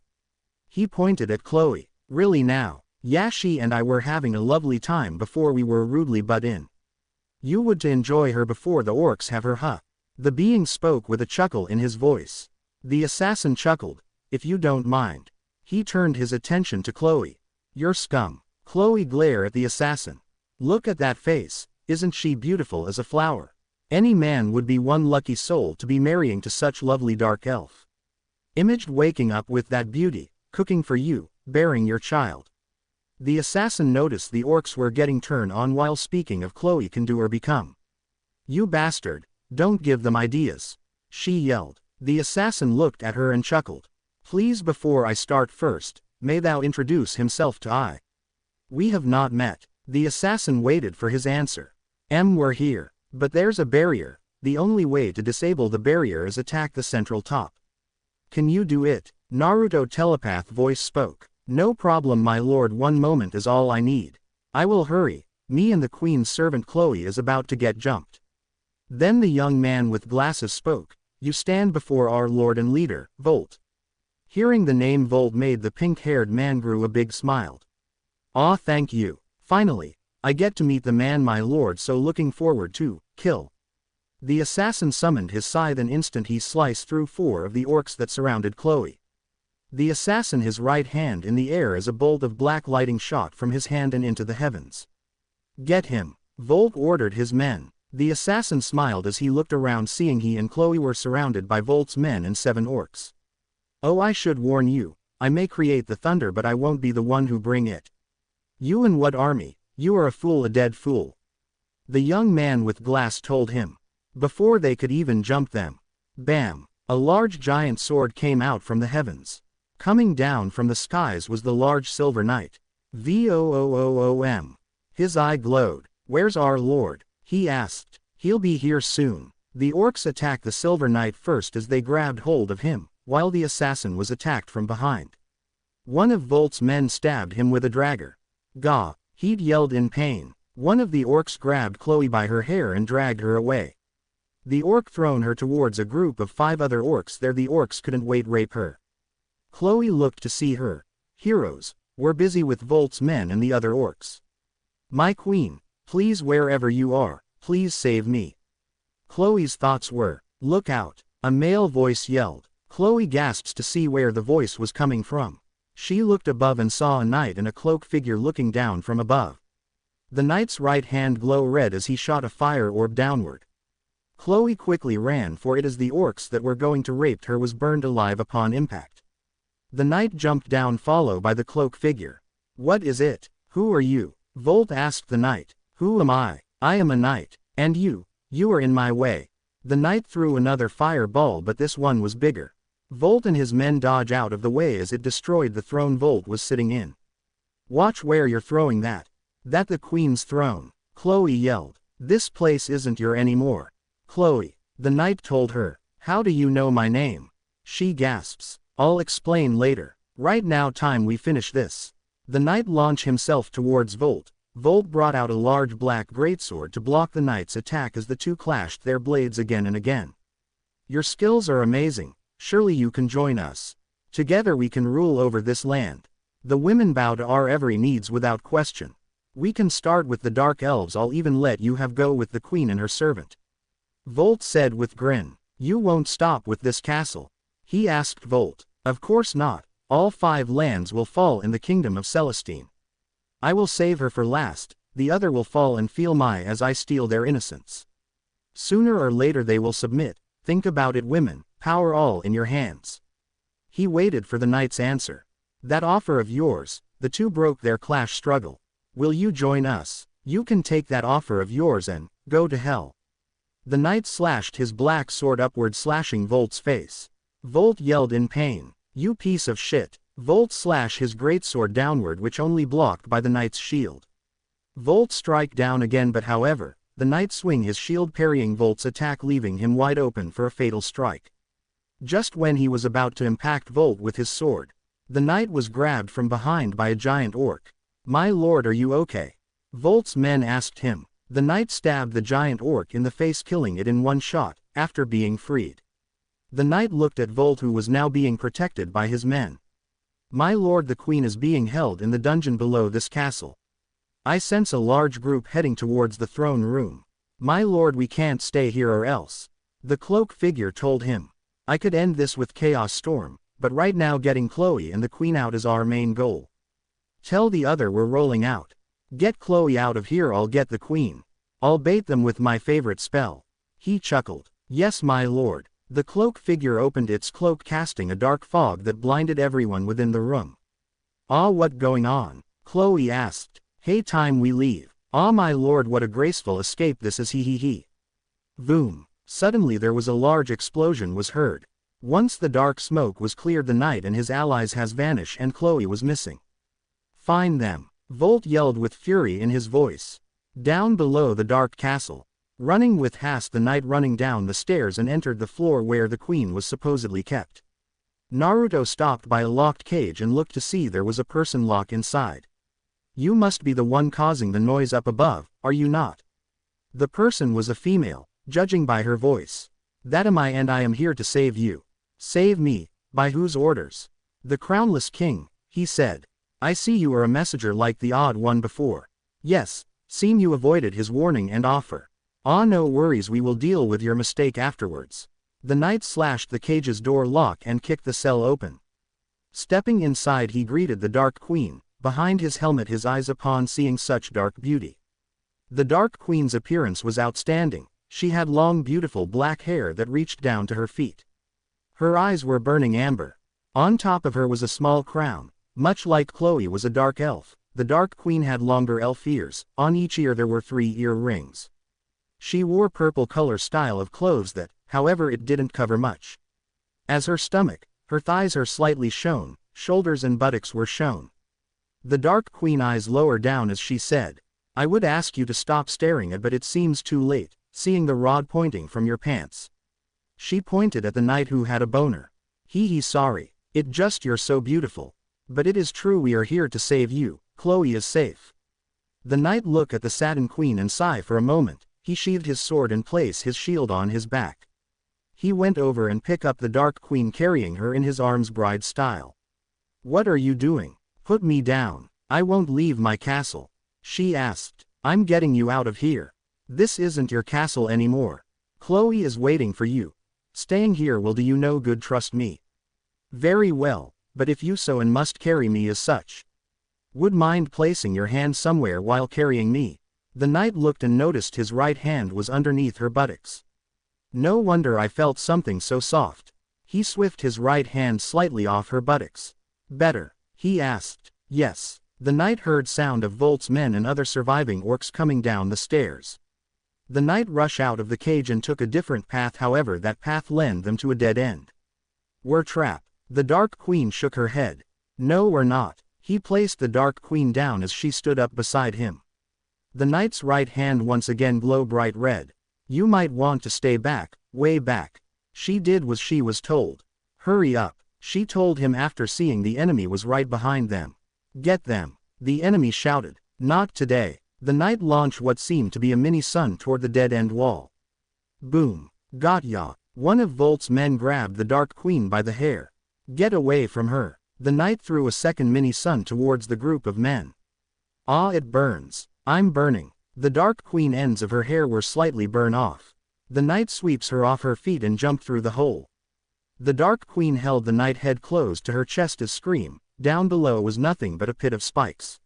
He pointed at Chloe. Really now? Yeah, she and I were having a lovely time before we were rudely butt in. You would to enjoy her before the orcs have her, huh? The being spoke with a chuckle in his voice. The assassin chuckled. If you don't mind. He turned his attention to Chloe. You're scum. Chloe glared at the assassin. Look at that face. Isn't she beautiful as a flower? Any man would be one lucky soul to be marrying to such lovely dark elf. Imaged waking up with that beauty, cooking for you, bearing your child. The assassin noticed the orcs were getting turned on while speaking of Chloe can do or become. You bastard, don't give them ideas. She yelled. The assassin looked at her and chuckled. Please, before I start first, may thou introduce himself to I. We have not met. The assassin waited for his answer. We're here. But there's a barrier. The only way to disable the barrier is attack the central top. Can you do it? Naruto telepath voice spoke. No problem my lord, one moment is all I need. I will hurry, me and the queen's servant Chloe is about to get jumped. Then the young man with glasses spoke, you stand before our lord and leader, Volt. Hearing the name Volt made the pink-haired man grew a big smiled. Ah, thank you. Finally, I get to meet the man my lord so looking forward to, kill. The assassin summoned his scythe and instant he sliced through 4 of the orcs that surrounded Chloe. The assassin his right hand in the air as a bolt of black lighting shot from his hand and into the heavens. Get him, Volt ordered his men. The assassin smiled as he looked around seeing he and Chloe were surrounded by Volt's men and 7 orcs. Oh, I should warn you, I may create the thunder but I won't be the one who bring it. You and what army? You are a fool, a dead fool. The young man with glass told him. Before they could even jump them. Bam! A large giant sword came out from the heavens. Coming down from the skies was the large silver knight. Voom. His eye glowed. Where's our lord? He asked. He'll be here soon. The orcs attacked the silver knight first as they grabbed hold of him, while the assassin was attacked from behind. One of Volt's men stabbed him with a dagger. Gah! He'd yelled in pain. One of the orcs grabbed Chloe by her hair and dragged her away. The orc thrown her towards a group of 5 other orcs there. The orcs couldn't wait rape her. Chloe looked to see her heroes were busy with Volt's men and the other orcs. My queen, please wherever you are, please save me. Chloe's thoughts were, look out, a male voice yelled. Chloe gasped to see where the voice was coming from. She looked above and saw a knight in a cloak figure looking down from above. The knight's right hand glowed red as he shot a fire orb downward. Chloe quickly ran for it as the orcs that were going to rape her was burned alive upon impact. The knight jumped down followed by the cloak figure. What is it? Who are you? Volt asked the knight. Who am I? I am a knight. And you are in my way. The knight threw another fireball but this one was bigger. Volt and his men dodge out of the way as it destroyed the throne Volt was sitting in. Watch where you're throwing that. That the queen's throne. Chloe yelled. This place isn't your anymore. Chloe, the knight told her. How do you know my name? She gasps. I'll explain later. Right now time we finish this. The knight launched himself towards Volt. Volt brought out a large black greatsword to block the knight's attack as the two clashed their blades again and again. Your skills are amazing. Surely you can join us. Together we can rule over this land. The women bow to our every needs without question. We can start with the dark elves. I'll even let you have go with the queen and her servant. Volt said with grin. You won't stop with this castle? He asked Volt. Of course not. All 5 lands will fall in the kingdom of Celestine. I will save her for last, the other will fall and feel my as I steal their innocence. Sooner or later they will submit. Think about it women, power all in your hands. He waited for the knight's answer. That offer of yours, the two broke their clash struggle. Will you join us? You can take that offer of yours and go to hell. The knight slashed his black sword upward slashing Volt's face. Volt yelled in pain. You piece of shit. Volt slashed his greatsword downward which only blocked by the knight's shield. Volt strike down again but however, the knight swing his shield parrying Volt's attack leaving him wide open for a fatal strike. Just when he was about to impact Volt with his sword, the knight was grabbed from behind by a giant orc. My lord, are you okay? Volt's men asked him. The knight stabbed the giant orc in the face killing it in one shot, after being freed. The knight looked at Volt who was now being protected by his men. My lord, the queen is being held in the dungeon below this castle. I sense a large group heading towards the throne room. My lord, we can't stay here or else. The cloak figure told him. I could end this with Chaos Storm, but right now getting Chloe and the queen out is our main goal. Tell the other we're rolling out. Get Chloe out of here, I'll get the queen. I'll bait them with my favorite spell. He chuckled. Yes my lord. The cloak figure opened its cloak casting a dark fog that blinded everyone within the room. Ah, what going on? Chloe asked. Hey, time we leave. Ah my lord, what a graceful escape this is, he. Boom. Suddenly there was a large explosion was heard. Once the dark smoke was cleared the knight and his allies has vanished and Chloe was missing. Find them. Volt yelled with fury in his voice. Down below the dark castle. Running with haste the knight running down the stairs and entered the floor where the queen was supposedly kept. Naruto stopped by a locked cage and looked to see there was a person locked inside. You must be the one causing the noise up above, are you not? The person was a female, judging by her voice. That am I, and I am here to save you. Save me, by whose orders? The crownless king, he said. I see you are a messenger like the odd one before. Yes, seem you avoided his warning and offer. Ah, no worries, we will deal with your mistake afterwards. The knight slashed the cage's door lock and kicked the cell open. Stepping inside, he greeted the Dark Queen, behind his helmet, his eyes upon seeing such dark beauty. The Dark Queen's appearance was outstanding. She had long beautiful black hair that reached down to her feet. Her eyes were burning amber. On top of her was a small crown. Much like Chloe was a dark elf, the Dark Queen had longer elf ears. On each ear there were 3 ear rings. She wore purple color style of clothes that, however, it didn't cover much. As her stomach, her thighs are slightly shown, shoulders and buttocks were shown. The Dark Queen eyes lower down as she said, I would ask you to stop staring at, but it seems too late, seeing the rod pointing from your pants. She pointed at the knight who had a boner. He's sorry, it just you're so beautiful. But it is true, we are here to save you, Chloe is safe. The knight looked at the Satin Queen and sighed for a moment. He sheathed his sword and placed his shield on his back. He went over and picked up the Dark Queen, carrying her in his arms bride style. What are you doing? Put me down. I won't leave my castle. She asked. I'm getting you out of here. This isn't your castle anymore. Chloe is waiting for you. Staying here will do you no good, trust me. Very well, but if you so and must carry me as such. Would mind placing your hand somewhere while carrying me? The knight looked and noticed his right hand was underneath her buttocks. No wonder I felt something so soft. He swifted his right hand slightly off her buttocks. Better? He asked. Yes. The knight heard sound of Volt's men and other surviving orcs coming down the stairs. The knight rushed out of the cage and took a different path, however that path led them to a dead end. We're trapped. The Dark Queen shook her head. No, we're not. He placed the Dark Queen down as she stood up beside him. The knight's right hand once again glowed bright red. You might want to stay back, way back. She did what she was told. Hurry up, she told him after seeing the enemy was right behind them. Get them, the enemy shouted. Not today. The knight launched what seemed to be a mini sun toward the dead-end wall. Boom. Got ya. One of Volt's men grabbed the Dark Queen by the hair. Get away from her. The knight threw a second mini sun towards the group of men. Ah, it burns. I'm burning. The Dark Queen ends of her hair were slightly burned off. The knight sweeps her off her feet and jumped through the hole. The Dark Queen held the knight head close to her chest as scream. Down below was nothing but a pit of spikes.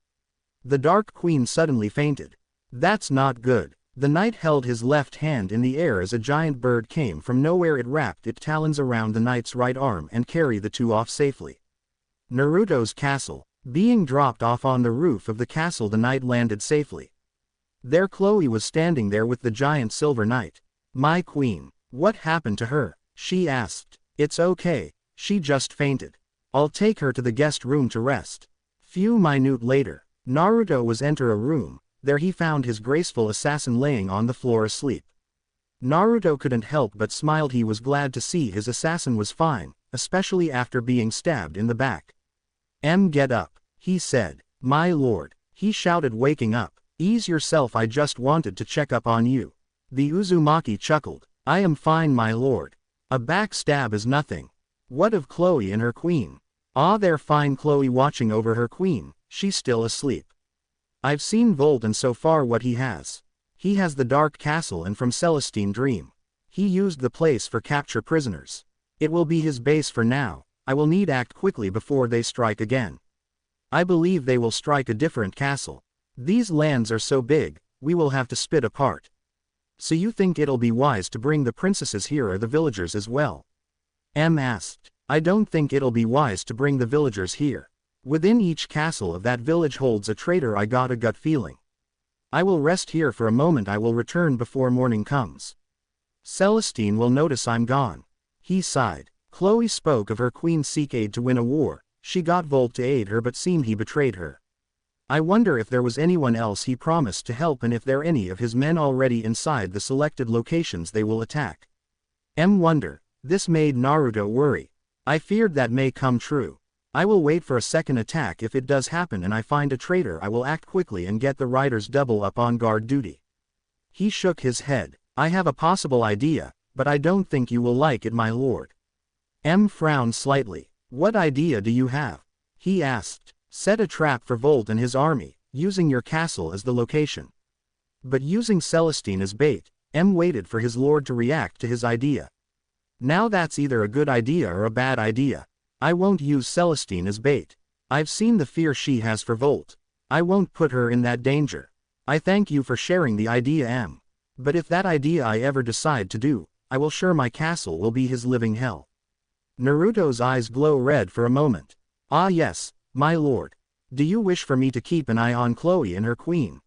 The Dark Queen suddenly fainted. That's not good. The knight held his left hand in the air as a giant bird came from nowhere. It wrapped its talons around the knight's right arm and carried the two off safely. Naruto's castle. Being dropped off on the roof of the castle, the knight landed safely. There Chloe was standing there with the giant silver knight. My queen. What happened to her? She asked. It's okay. She just fainted. I'll take her to the guest room to rest. Few minutes later, Naruto was enter a room. There he found his graceful assassin laying on the floor asleep. Naruto couldn't help but smiled. He was glad to see his assassin was fine, especially after being stabbed in the back. Get up, he said. My lord, he shouted, waking up. Ease yourself, I just wanted to check up on you. The Uzumaki chuckled. I am fine, my lord. A backstab is nothing. What of Chloe and her queen? Ah, they're fine. Chloe watching over her queen, she's still asleep. I've seen Volt and so far what he has. He has the Dark Castle and from Celestine Dream. He used the place for capture prisoners. It will be his base for now. I will need act quickly before they strike again. I believe they will strike a different castle. These lands are so big, we will have to split apart. So you think it'll be wise to bring the princesses here or the villagers as well? Asked. I don't think it'll be wise to bring the villagers here. Within each castle of that village holds a traitor. I got a gut feeling. I will rest here for a moment. I will return before morning comes. Celestine will notice I'm gone. He sighed. Chloe spoke of her queen seek aid to win a war. She got Volt to aid her but seemed he betrayed her. I wonder if there was anyone else he promised to help and if there are any of his men already inside the selected locations they will attack. Wonder. This made Naruto worry. I feared that may come true. I will wait for a second attack. If it does happen and I find a traitor, I will act quickly and get the riders double up on guard duty. He shook his head. I have a possible idea, but I don't think you will like it, my lord. M frowned slightly. What idea do you have? He asked. Set a trap for Volt and his army, using your castle as the location. But using Celestine as bait. M waited for his lord to react to his idea. Now that's either a good idea or a bad idea. I won't use Celestine as bait. I've seen the fear she has for Volt. I won't put her in that danger. I thank you for sharing the idea, M. But if that idea I ever decide to do, I will sure my castle will be his living hell. Naruto's eyes glow red for a moment. Ah yes, my lord. Do you wish for me to keep an eye on Chloe and her queen?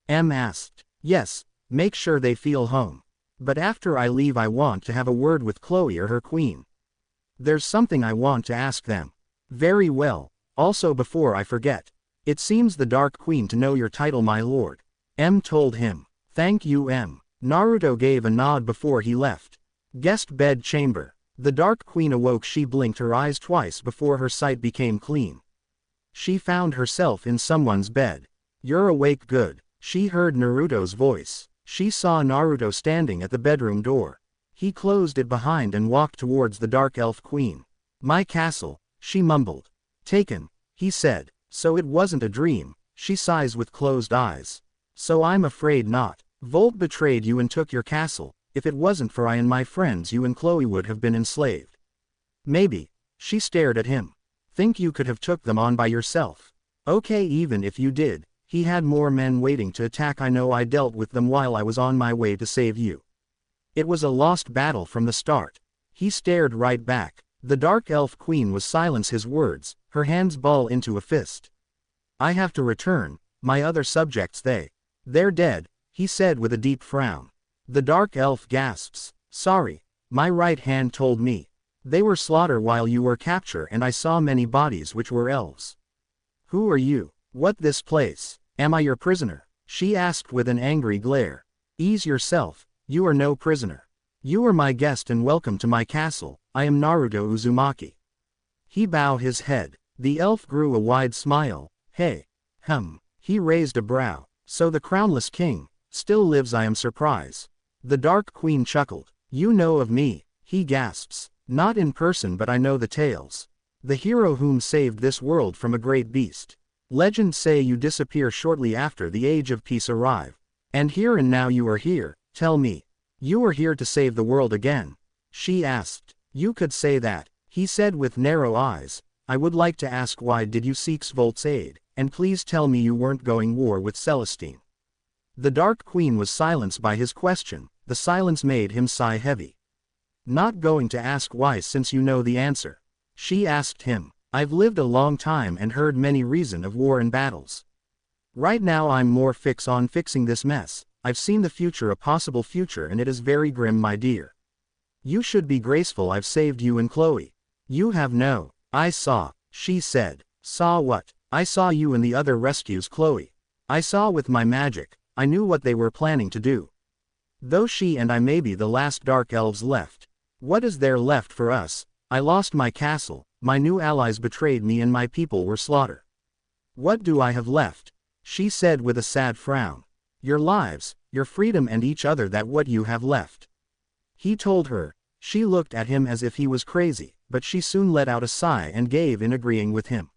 M asked. Yes, make sure they feel home. But after I leave I want to have a word with Chloe or her queen. There's something I want to ask them. Very well, also before I forget. It seems the Dark Queen to know your title, my lord. M told him. Thank you, M. Naruto gave a nod before he left. Guest bed chamber. The Dark Queen awoke. She blinked her eyes twice before her sight became clean. She found herself in someone's bed. You're awake, good. She heard Naruto's voice. She saw Naruto standing at the bedroom door. He closed it behind and walked towards the Dark Elf Queen. My castle, she mumbled. Taken, he said. So it wasn't a dream, she sighs with closed eyes. So I'm afraid not. Volt betrayed you and took your castle. If it wasn't for I and my friends, you and Chloe would have been enslaved. Maybe. She stared at him. Think you could have took them on by yourself? Okay, even if you did. He had more men waiting to attack. I know I dealt with them while I was on my way to save you. It was a lost battle from the start. He stared right back. The Dark Elf Queen was silence his words, her hands ball into a fist. I have to return, my other subjects they're dead, he said with a deep frown. The Dark Elf gasps. Sorry, my right hand told me. They were slaughtered while you were captured and I saw many bodies which were elves. Who are you? What this place? Am I your prisoner? She asked with an angry glare. Ease yourself, you are no prisoner. You are my guest and welcome to my castle. I am Naruto Uzumaki. He bowed his head. The elf grew a wide smile. Hey. He raised a brow. So the crownless king still lives? I am surprised. The Dark Queen chuckled. You know of me, he gasps. Not in person, but I know the tales. The hero whom saved this world from a great beast. Legends say you disappear shortly after the Age of Peace arrive. And here and now you are here. Tell me. You are here to save the world again? She asked. You could say that, he said with narrow eyes. I would like to ask, why did you seek Volt's aid, and please tell me you weren't going war with Celestine. The Dark Queen was silenced by his question. The silence made him sigh heavy. Not going to ask why since you know the answer. She asked him. I've lived a long time and heard many reasons of war and battles. Right now I'm more fixed on fixing this mess. I've seen the future, a possible future, and it is very grim, my dear. You should be graceful. I've saved you and Chloe. You have no. I saw, she said. Saw what? I saw you and the other rescues Chloe. I saw with my magic. I knew what they were planning to do. Though she and I may be the last dark elves left. What is there left for us? I lost my castle, my new allies betrayed me and my people were slaughtered. What do I have left? She said with a sad frown. Your lives, your freedom and each other, that what you have left. He told her. She looked at him as if he was crazy, but she soon let out a sigh and gave in, agreeing with him.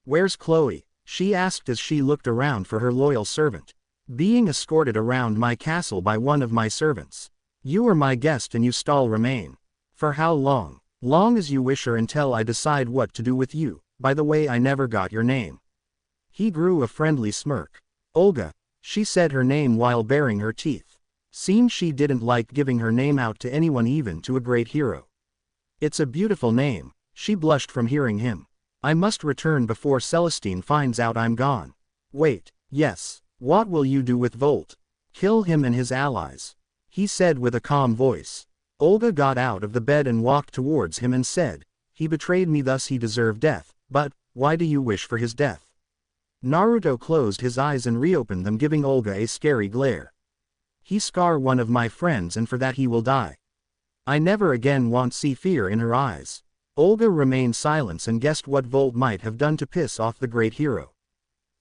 Where's Chloe? She asked as she looked around for her loyal servant. Being escorted around my castle by one of my servants. You are my guest and you still remain. For how long? Long as you wish, or until I decide what to do with you. By the way, I never got your name. He grew a friendly smirk. Olga. She said her name while baring her teeth. Seemed she didn't like giving her name out to anyone, even to a great hero. It's a beautiful name. She blushed from hearing him. I must return before Celestine finds out I'm gone. Wait, yes. What will you do with Volt? Kill him and his allies. He said with a calm voice. Olga got out of the bed and walked towards him and said, he betrayed me, thus he deserved death, but, why do you wish for his death? Naruto closed his eyes and reopened them, giving Olga a scary glare. He scar one of my friends and for that he will die. I never again want see fear in her eyes. Olga remained silent and guessed what Volt might have done to piss off the great hero.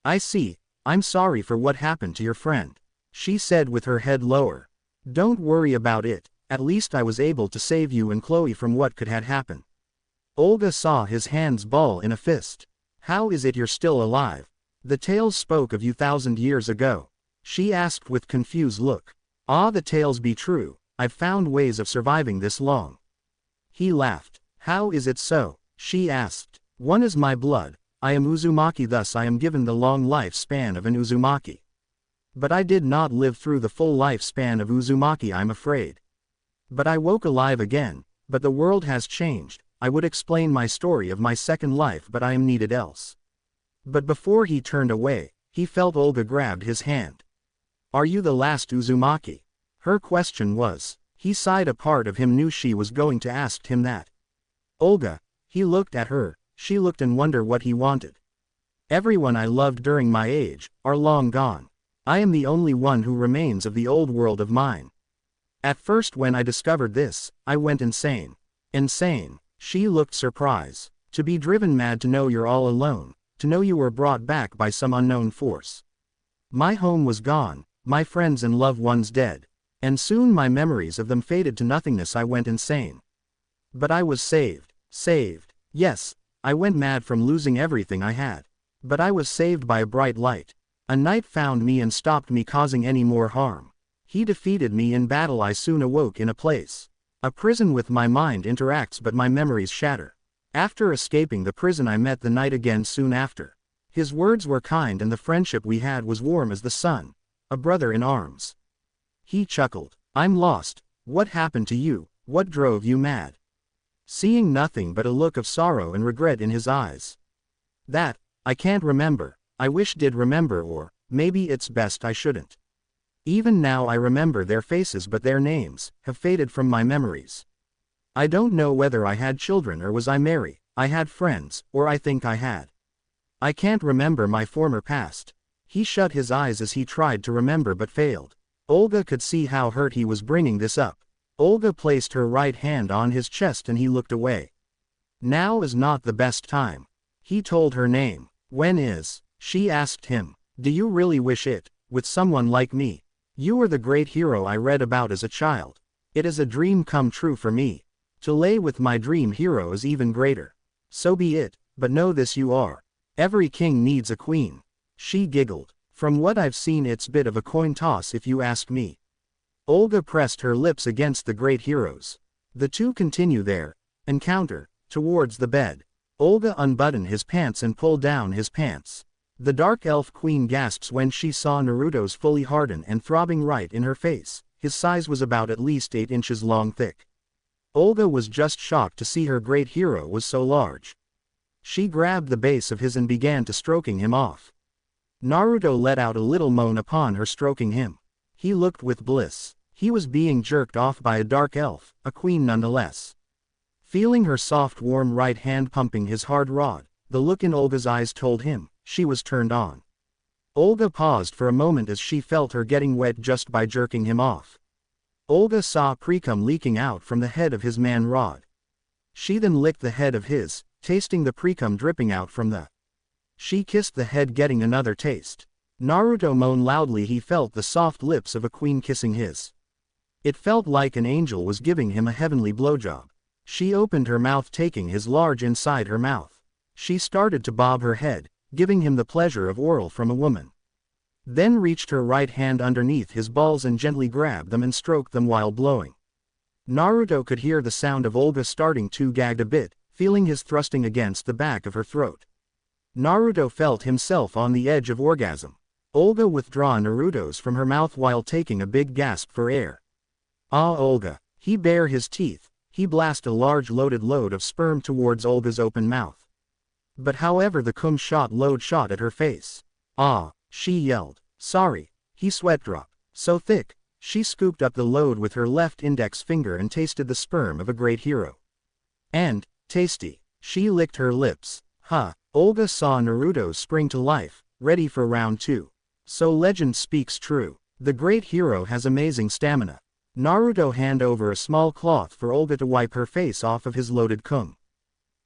I see, I'm sorry for what happened to your friend, she said with her head lower. Don't worry about it, at least I was able to save you and Chloe from what could have happened. Olga saw his hands ball in a fist. How is it you're still alive? The tales spoke of you 1,000 years ago, she asked with confused look. Ah, the tales be true, I've found ways of surviving this long. He laughed. How is it so? She asked. One is my blood, I am Uzumaki, thus I am given the long lifespan of an Uzumaki. But I did not live through the full lifespan of Uzumaki, I'm afraid. But I woke alive again, but the world has changed. I would explain my story of my second life, but I am needed else. But before he turned away, he felt Olga grabbed his hand. Are you the last Uzumaki? Her question was. He sighed. A part of him knew she was going to ask him that. Olga, he looked at her, she looked and wondered what he wanted. Everyone I loved during my age, are long gone. I am the only one who remains of the old world of mine. At first when I discovered this, I went insane. Insane, she looked surprised. To be driven mad to know you're all alone, to know you were brought back by some unknown force. My home was gone, my friends and loved ones dead. And soon my memories of them faded to nothingness. I went insane. But I was saved. Saved. Yes, I went mad from losing everything I had. But I was saved by a bright light. A knight found me and stopped me causing any more harm. He defeated me in battle. I soon awoke in a place. A prison with my mind interacts but my memories shatter. After escaping the prison I met the knight again soon after. His words were kind and the friendship we had was warm as the sun. A brother in arms. He chuckled. I'm lost. What happened to you? What drove you mad? Seeing nothing but a look of sorrow and regret in his eyes. That, I can't remember. I wish did remember, or maybe it's best I shouldn't. Even now I remember their faces but their names have faded from my memories. I don't know whether I had children or was I married, I had friends, or I think I had. I can't remember my former past. He shut his eyes as he tried to remember but failed. Olga could see how hurt he was bringing this up. Olga placed her right hand on his chest and he looked away. Now is not the best time. He told her name. When is? She asked him. Do you really wish it, with someone like me? You are the great hero I read about as a child. It is a dream come true for me. To lay with my dream hero is even greater. So be it, but know this you are. Every king needs a queen. She giggled. From what I've seen it's a bit of a coin toss if you ask me. Olga pressed her lips against the great hero's. The two continue their encounter, towards the bed. Olga unbuttoned his pants and pulled down his pants. The dark elf queen gasps when she saw Naruto's fully hardened and throbbing right in her face. His size was about at least 8 inches long thick. Olga was just shocked to see her great hero was so large. She grabbed the base of his and began to stroking him off. Naruto let out a little moan upon her stroking him. He looked with bliss. He was being jerked off by a dark elf, a queen nonetheless. Feeling her soft warm right hand pumping his hard rod, the look in Olga's eyes told him, she was turned on. Olga paused for a moment as she felt her getting wet just by jerking him off. Olga saw precum leaking out from the head of his man rod. She then licked the head of his, tasting the precum dripping out from the. She kissed the head getting another taste. Naruto moaned loudly. He felt the soft lips of a queen kissing his. It felt like an angel was giving him a heavenly blowjob. She opened her mouth taking his large inside her mouth. She started to bob her head, giving him the pleasure of oral from a woman. Then reached her right hand underneath his balls and gently grabbed them and stroked them while blowing. Naruto could hear the sound of Olga starting to gag a bit, feeling his thrusting against the back of her throat. Naruto felt himself on the edge of orgasm. Olga withdrew Naruto's from her mouth while taking a big gasp for air. Ah, Olga. He bare his teeth. He blast a large loaded load of sperm towards Olga's open mouth. But however the cum shot load shot at her face. Ah, she yelled. Sorry. He sweat drop. So thick. She scooped up the load with her left index finger and tasted the sperm of a great hero. And, tasty. She licked her lips. Huh. Olga saw Naruto spring to life, ready for round 2. So legend speaks true. The great hero has amazing stamina. Naruto handed over a small cloth for Olga to wipe her face off of his loaded cum.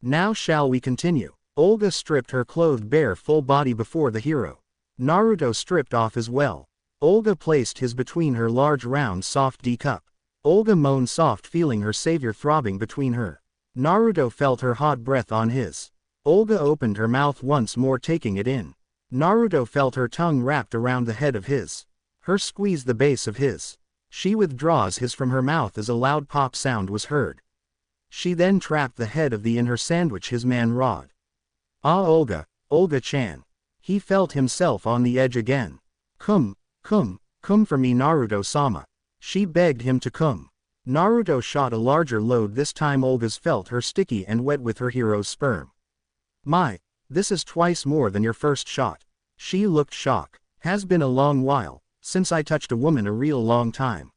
Now shall we continue? Olga stripped her clothed bare full body before the hero. Naruto stripped off as well. Olga placed his between her large round soft D cup. Olga moaned soft, feeling her savior throbbing between her. Naruto felt her hot breath on his. Olga opened her mouth once more, taking it in. Naruto felt her tongue wrapped around the head of his. Her squeezed the base of his. She withdraws his from her mouth as a loud pop sound was heard. She then trapped the head of the in her sandwich his man Rod. Ah Olga, Olga-chan. He felt himself on the edge again. Come for me Naruto-sama. She begged him to come. Naruto shot a larger load this time. Olga's felt her sticky and wet with her hero's sperm. My, this is twice more than your first shot. She looked shocked. Has been a long while, since I touched a woman, a real long time.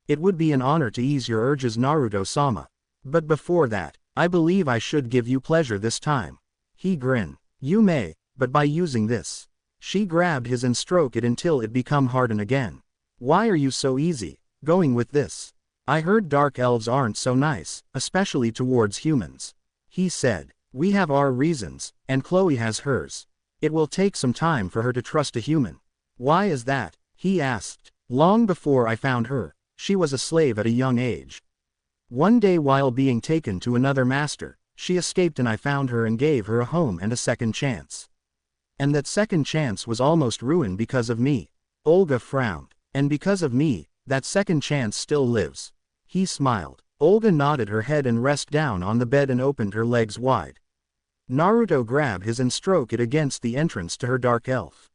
It would be an honor to ease your urges Naruto-sama. But before that, I believe I should give you pleasure this time. He grinned. You may, but by using this. She grabbed his and stroked it until it become hardened again. Why are you so easy, going with this? I heard dark elves aren't so nice, especially towards humans. He said. We have our reasons, and Chloe has hers. It will take some time for her to trust a human. Why is that? He asked. Long before I found her, she was a slave at a young age. One day while being taken to another master, she escaped and I found her and gave her a home and a second chance. And that second chance was almost ruined because of me. Olga frowned. And because of me, that second chance still lives. He smiled. Olga nodded her head and rested down on the bed and opened her legs wide. Naruto grabbed his and stroked it against the entrance to her dark elf.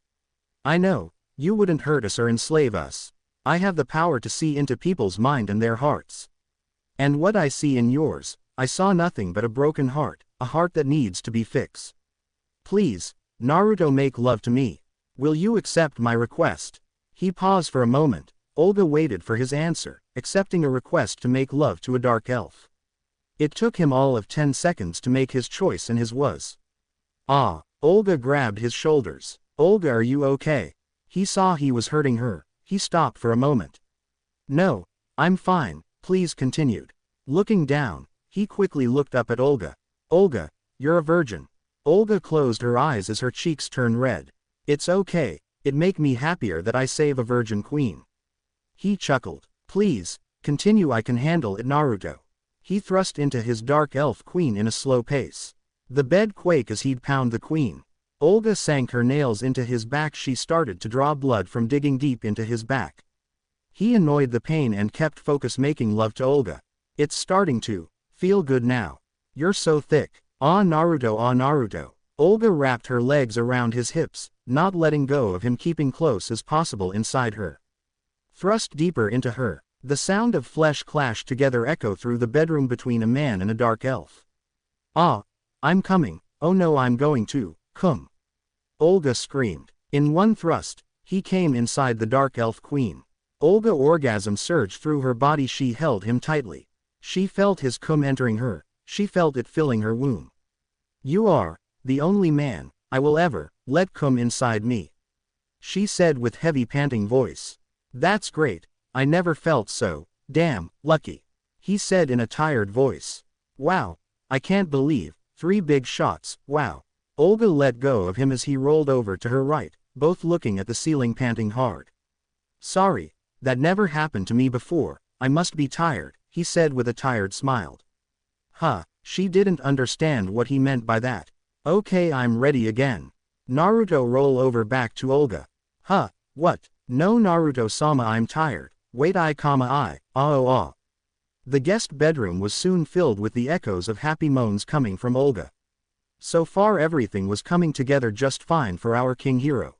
I know, you wouldn't hurt us or enslave us. I have the power to see into people's mind and their hearts. And what I see in yours, I saw nothing but a broken heart, a heart that needs to be fixed. Please, Naruto, make love to me. Will you accept my request? He paused for a moment. Olga waited for his answer, accepting a request to make love to a dark elf. It took him all of 10 seconds to make his choice, and his was. Ah, Olga grabbed his shoulders. Olga, are you okay? He saw he was hurting her. He stopped for a moment. No, I'm fine, please continued. Looking down, he quickly looked up at Olga. Olga, you're a virgin. Olga closed her eyes as her cheeks turned red. It's okay, it make me happier that I save a virgin queen. He chuckled. Please, continue, I can handle it Naruto. He thrust into his dark elf queen in a slow pace. The bed quaked as he'd pound the queen. Olga sank her nails into his back. She started to draw blood from digging deep into his back. He annoyed the pain and kept focus making love to Olga. It's starting to feel good now. You're so thick. Ah Naruto, ah Naruto. Olga wrapped her legs around his hips, not letting go of him, keeping close as possible inside her. Thrust deeper into her. The sound of flesh clashed together echo through the bedroom between a man and a dark elf. Ah, I'm coming. Oh no, I'm going to come. Olga screamed. In one thrust, he came inside the dark elf queen. Olga orgasm surged through her body. She held him tightly. She felt his cum entering her. She felt it filling her womb. You are the only man I will ever let cum inside me, she said with heavy panting voice. That's great. I never felt so damn lucky, he said in a tired voice. Wow, I can't believe 3 big shots, wow. Olga let go of him as he rolled over to her right, both looking at the ceiling, panting hard. Sorry, that never happened to me before. I must be tired, he said with a tired smile. Huh, she didn't understand what he meant by that. Okay, I'm ready again. Naruto roll over back to Olga. Huh, what? No Naruto-sama, I'm tired. Wait, ah. The guest bedroom was soon filled with the echoes of happy moans coming from Olga. So far everything was coming together just fine for our king hero.